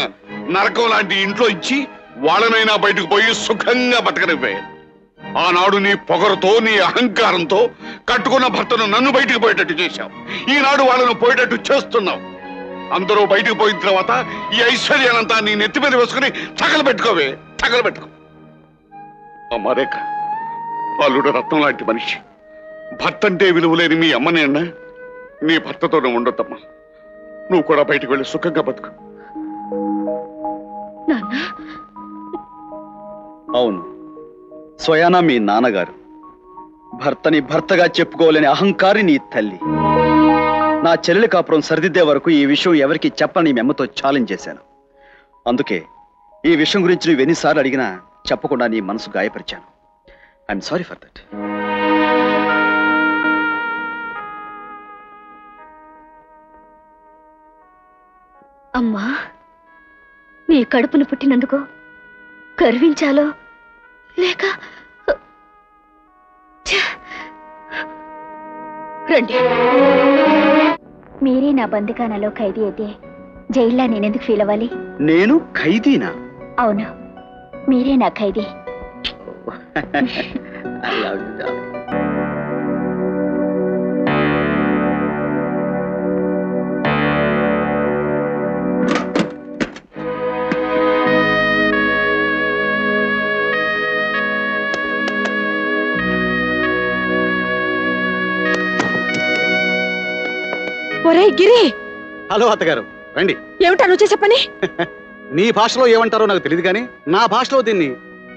నరకం లాంటి ఇంట్లో ఇచ్చి వాళ్ళనైనా బయటకు పోయి సుఖంగా బతకనివ్వే. ఆనాడు నీ పొగరుతో, నీ అహంకారంతో కట్టుకున్న భర్తను నన్ను బయటకు పోయేటట్టు చేశావు. ఈనాడు వాళ్ళను పోయేటట్టు చేస్తున్నావు. అందరూ బయటకు పోయిన తర్వాత ఈ ఐశ్వర్యానంతా నీ నెత్తి మీద వేసుకుని తగలబెట్టుకోవే, తగలబెట్టుకో. అమ్మా రేఖ, అల్లుడు రత్నం లాంటి మనిషి. భర్త అంటే విలువలేని మీ అమ్మనే అన్నా నీ భర్తతో నువ్వు ఉండొద్దమ్మా. నువ్వు కూడా బయటకు వెళ్ళి సుఖంగా బతుకు. అవును, స్వయానా మీ నాన్నగారు. భర్తని భర్తగా చెప్పుకోలేని అహంకారి నీ తల్లి. నా చెల్లెలి కాపురం సరిదిద్దే వరకు ఈ విషయం ఎవరికి చెప్పని మీ అమ్మతో ఛాలెంజ్ చేశాను. అందుకే ఈ విషయం గురించి నువ్వు ఎన్నిసార్లు అడిగినా చెప్పకుండా నీ మనసు గాయపరిచాను. I'm sorry for that. అమ్మా, నీ కడుపును పుట్టినందుకు గర్వించాలో లేక రండి. మీరే నా బందికానాలో ఖైదీ అయితే జైల్లో నేనెందుకు ఫీల్ అవ్వాలి? నేను ఖైదీనా? అవును, మీరే నా ఖైదీ. I love you, darling. ఒరే గిరి. హలో అత్తగారు, రండి. ఏమిటా నువ్వు చేసే పని? నీ భాషలో ఏమంటారో నాకు తెలియదు కానీ నా భాషలో దీన్ని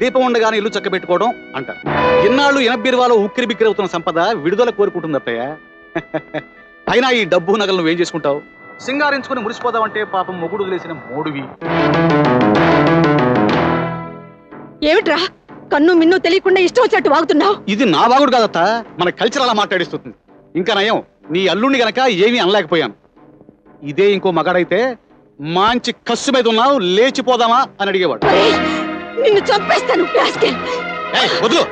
దీపం ఉండగానే ఇల్లు చక్కబెట్టుకోవడం అంటారు. ఇన్నాళ్ళు ఇనబీరువాలో ఉక్కిరి బిక్కిరి అవుతున్న సంపద విడుదల కోరుకుంటుంది అత్తయ్య. అయినా ఈ డబ్బు నగలు నువ్వేం చేసుకుంటావు? సింగారించుకుని మురిసిపోదామంటే పాపం మొగుడు వదిలేసిన మూడువి. ఏమిట్రా కన్ను మిన్ను తెలియకుండా ఇష్టం వచ్చినట్టు వాగుతున్నావు? ఇది నా వాగుడు కాదత్త, మన కల్చర్ అలా మాట్లాడిస్తుంది. ఇంకా నయం, నీ అల్లుడిని గనక ఏమీ అనలేకపోయాను. ఇదే ఇంకో మగాడైతే మంచి కస్సు మీద ఉన్నావు, లేచిపోదామా అని అడిగేవాడు. నిన్ను చంపేస్తాను. వదులు,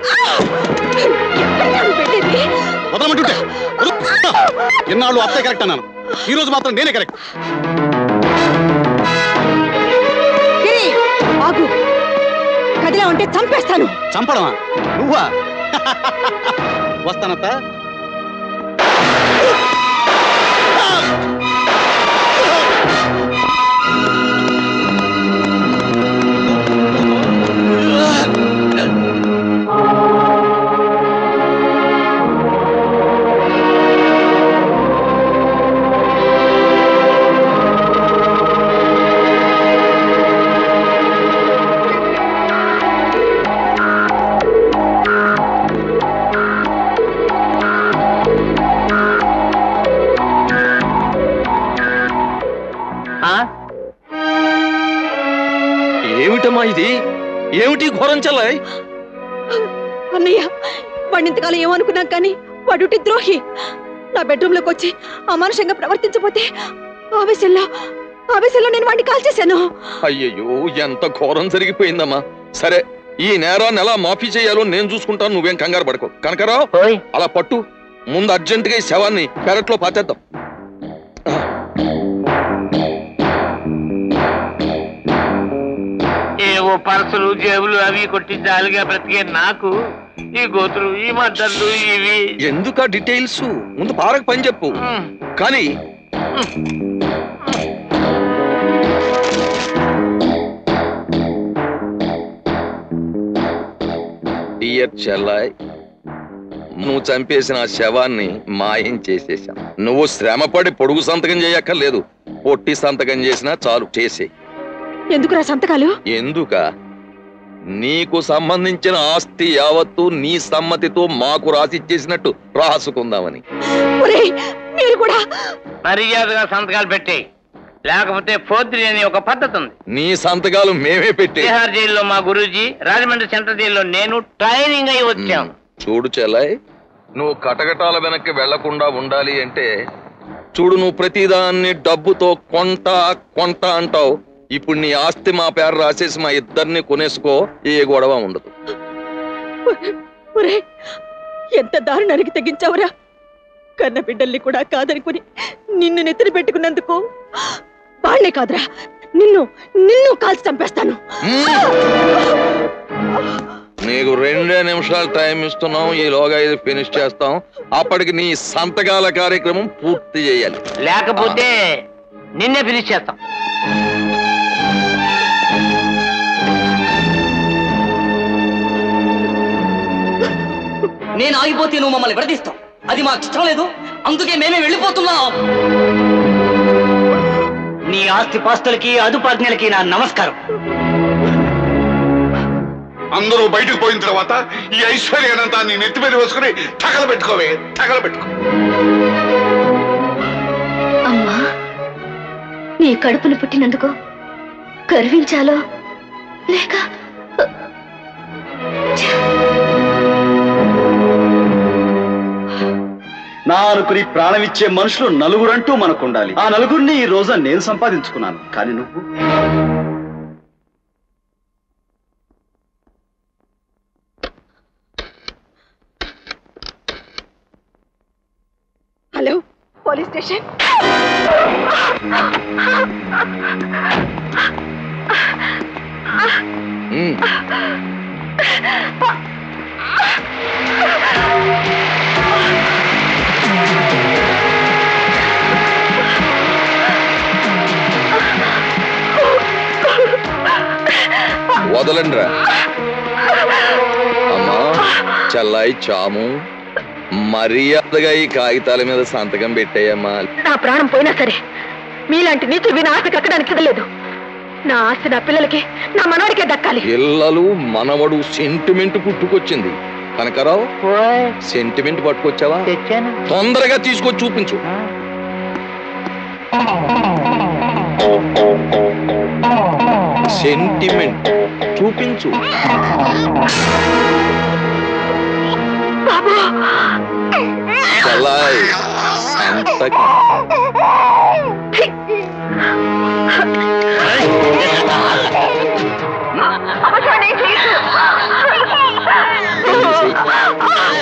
వదలమంటుంటే ఎన్నాళ్ళు అత్తే కరెక్ట్ అన్నాను, ఈ రోజు మాత్రం నేనే కరెక్ట్. కదిలా ఉంటే చంపేస్తాను. చంపడమా? నువ్వా? వస్తానత్తా. ఏమిటమ్మా ఇది? ఏమిటి ఘోరం చెల్లాయ్? అన్నయ్య వాడిని ఇంతకాలం ఏమనుకున్నాం కానీ వాడుటి ద్రోహి. నా బెడ్రూమ్ లోకి వచ్చి అమానుషంగా ప్రవర్తించబోతే ఆవేశంలో నేను వాడిని కాల్ చేశాను. అయ్యయ్యో, ఎంత ఘోరం జరిగిపోయిందమ్మా. సరే, ఈ నేరాన్ని ఎలా మాఫీ చేయాలో నేను చూసుకుంటాను, నువ్వేం కంగారు పడుకో. కనకరావు, అలా పట్టు. ముందు అర్జెంటుగా ఈ శవాన్ని పెరట్లో పాతేద్దాం. ఏవో పర్సులు జేబులు అవి కొట్టి జాలిగా బ్రతికే నాకు ఈ గోతులు, ఈ మద్దర్లు, ఇవి ఎందుక డీటెయిల్స్? ముందు పారకు పని చెప్పు. కానీ డియర్ చెల్లాయ్, నువ్వు చంపేసిన ఆ శవాన్ని మాయం చేసేశాం. నువ్వు శ్రమపడి పొడుగు సంతకం చేయక్కర్లేదు, పొట్టి సంతకం చేసినా చాలు. చేసే. ఎందుకురా సంతకాలు? ఎందుక? నీకు సంబంధించిన ఆస్తి యావత్తు నీ సమ్మతితో మాకు రాసిచ్చేసినట్టు రాసుకుందామని. మీరు కూడా మర్యాదగా సంతకాలు పెట్టే, లేకపోతే ఫోర్త్రీ అని ఒక పద్ధతి ఉంది. నీ సంతకాలు మేమే పెట్టి బీహార్ జైల్లో మా గురూజీ, రాజమండ్రి సెంట్రల్ జైల్లో నేను ట్రైనింగ్ అయి వచ్చాం. చూడు చెల్లాయ్, నువ్వు కటకటాల వెనక్కి వెళ్లకుండా ఉండాలి అంటే చూడు, నువ్వు ప్రతిదాన్ని డబ్బుతో కొంట అంటావు. ఇప్పుడు నీ ఆస్తి మా పేరు రాసేసి మా ఇద్దరిని కొనేసుకో, ఏ గొడవ ఉండదు. ఎంత దారుణానికి తెగించావురా! కన్న బిడ్డల్ని కూడా కాదనుకుని నిన్ను నెత్తిన పెట్టుకున్నందుకు వాళ్లే కాదురా, నిన్ను కాల్చి చంపేస్తాను. నీకు 2 నిమిషాలు టైం ఇస్తున్నాం, ఈలోగా ఇది ఫినిష్ చేస్తాం. అప్పటికి నీ సంతకాల కార్యక్రమం పూర్తి చేయాలి, లేకపోతే నిన్నే ఫినిష్ చేస్తాం. నేను ఆగిపోతే నువ్వు మమ్మల్ని విడదీస్తావు, అది మాకు ఇష్టం లేదు. అందుకే మేమే వెళ్ళిపోతున్నాం. నీ ఆస్తి పాస్తులకి అదుపాజ్ఞలకి నా నమస్కారం. అందరూ బయటకు పోయిన తర్వాత ఈ ఐశ్వర్యానంతా నీ నెత్తి మీద వేసుకుని తగలబెట్టుకోవే, తగలబెట్టుకో. అమ్మా, నీ కడుపును పుట్టినందుకు గర్వించాలో లేక నా అనుకుని ప్రాణమిచ్చే మనుషులు నలుగురంటూ మనకుండాలి. ఆ నలుగురిని ఈ రోజు నేను సంపాదించుకున్నాను. కానీ నువ్వు హలో, పోలీస్ స్టేషన్. వదలండ్రా. అమ్మా చెల్లాయి చాము, మర్యాదగా ఈ కాగితాల మీద సంతకం పెట్టాయమ్మా. నా ప్రాణం పోయినా సరే మీలాంటి నీచులు విని ఆస్తి కక్కడానికి ఇవ్వలేదు. నా ఆస్తి నా పిల్లలకి, నా మనవడికే దక్కాలి. పిల్లలు మనవడు సెంటిమెంట్ పుట్టుకొచ్చింది. కనకరావు, సెంటిమెంట్ పట్టుకొచ్చావా? తొందరగా తీసుకొచ్చి చూపించు. సెంటిమెంట్ చూపించు. చలాయ్ సంతకం.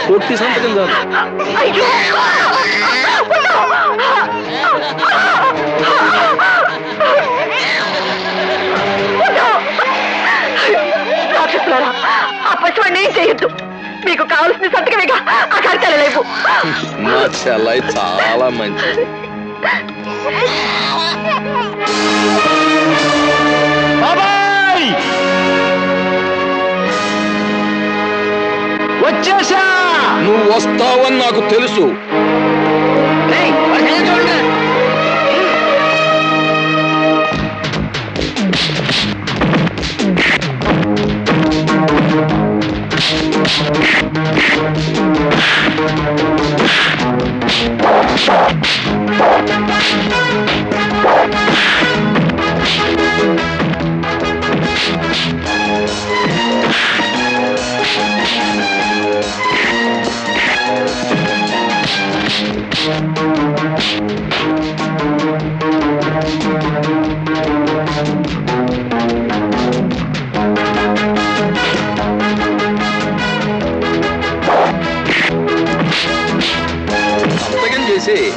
పూర్తి సంతకం కాదు. రాక్షసులారా, ఆ పశువుని ఏం చేయొద్దు. మీకు కావలసిన సంతకమేగా ఆ కాగితాలు లేవు. మా చెల్లాయి చాలా మంచిది. బాబాయ్, వచ్చేసా. నువ్వు వస్తావని నాకు తెలుసు. చేసి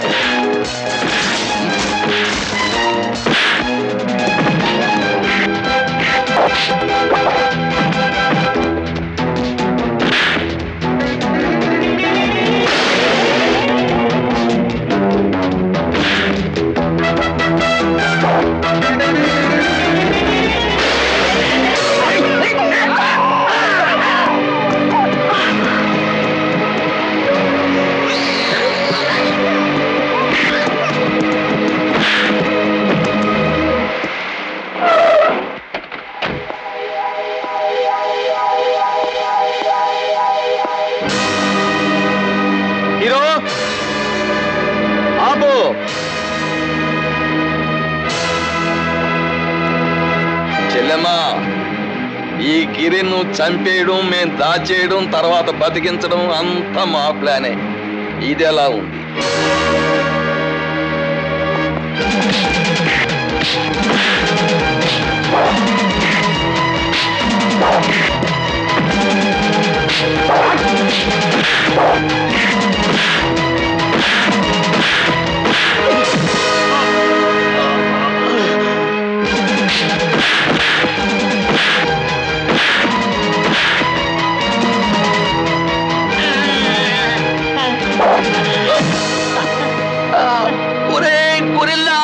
హీరో ఆపు. చెల్లెమ్మా, ఈ గిరిను చంపేయడం, మేం దాచేయడం, తర్వాత బతికించడం అంతా మా ప్లానే. ఇది ఎలా ఉంది? ఒరేయ్ గొరిల్లా!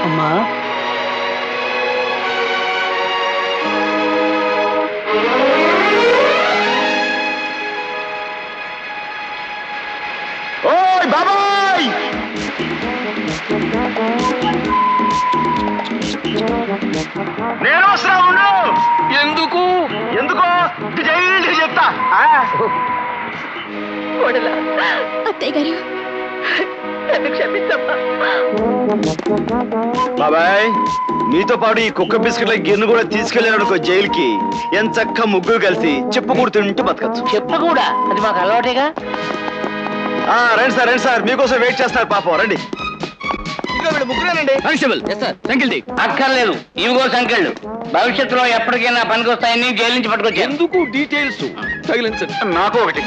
అమ్మా ఓయ్ బాబాయ్! నేను వస్తా ఉండు. ఎందుకు ఎందుకో జైలు చెప్తా. కోడలా, అత్తయ్య గారు నన్ను క్షమించమ్మా. బాబాయ్, మీతో పాటు ఈ కుక్క బిస్కెట్ల గిన్నె కూడా తీసుకెళ్లారనుకో జైలుకి. ఎంచక్క ముగ్గురు కలిసి చెప్పు కూడుతుంటే బతకచ్చు. చెప్ప కూడా అది మాకు అలవాటేగా. రండి సార్, రండి సార్, మీకోసం వెయిట్ చేస్తారు పాపం. రండి. ఇదిగో వీళ్ళు ముగ్గురేనండి. కానిస్టేబుల్ సంఖ్యలు తీ. అక్కర్లేదు, ఇవిగో సంఖ్యలు. భవిష్యత్తులో ఎప్పటికైనా పనికి వస్తాయని జైలు నుంచి పట్టుకొచ్చాను. ఎందుకు డీటెయిల్స్ తగిలించండి. నాకు ఒకటి.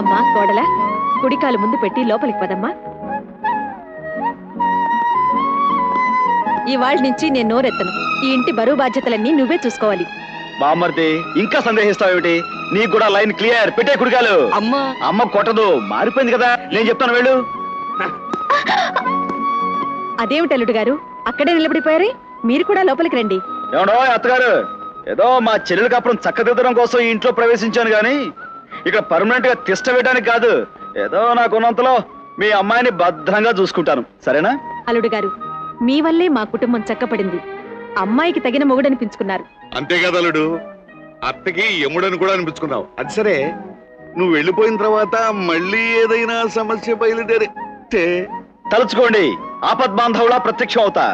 అమ్మా కోడలా, కుడికాలు ముందు పెట్టి లోపలికి పదమ్మా. ఇవాళ నుంచి నేను నోరెత్తను. ఈ ఇంటి బరువు బాధ్యతలన్నీ నువ్వే చూసుకోవాలి. బామ్మర్ది, ఇంకా సందేహిస్తావేమిటి? నీకు కూడా లైన్ క్లియర్. పెట్టే కుడికాలు. అమ్మా అమ్మ కొట్టదు, మారిపోయింది కదా. నేను చెప్తాను వెళ్ళు. అదేమిటి అల్లుడు గారు, అక్కడే నిలబడిపోయారే? మీరు కూడా లోపలికి రండి. ఏమండో అత్తగారు, ఏదో మా చెల్లెలకి అప్పుడు చక్కదిద్దడం కోసం ఈ ఇంట్లో ప్రవేశించాను గాని ఇక్కడ పర్మనెంట్ గా తిష్ట వేయడానికి కాదు. ఏదో నాకున్నంతలో మీ అమ్మాయిని భద్రంగా చూసుకుంటాను. సరేనా? అల్లుడు గారు, మీ వల్లే మా కుటుంబం చక్కపడింది. అమ్మాయికి తగిన మొగుడనిపించుకున్నారు. అంతే కదా అల్లుడు, అత్తకి యముడని కూడా అనిపించుకున్నావు. అది సరే, నువ్వు వెళ్ళిపోయిన తర్వాత మళ్ళీ ఏదైనా సమస్య బయలుదేరితే తలుచుకోండి, ఆపద్బాంధవులా ప్రత్యక్షం అవుతా.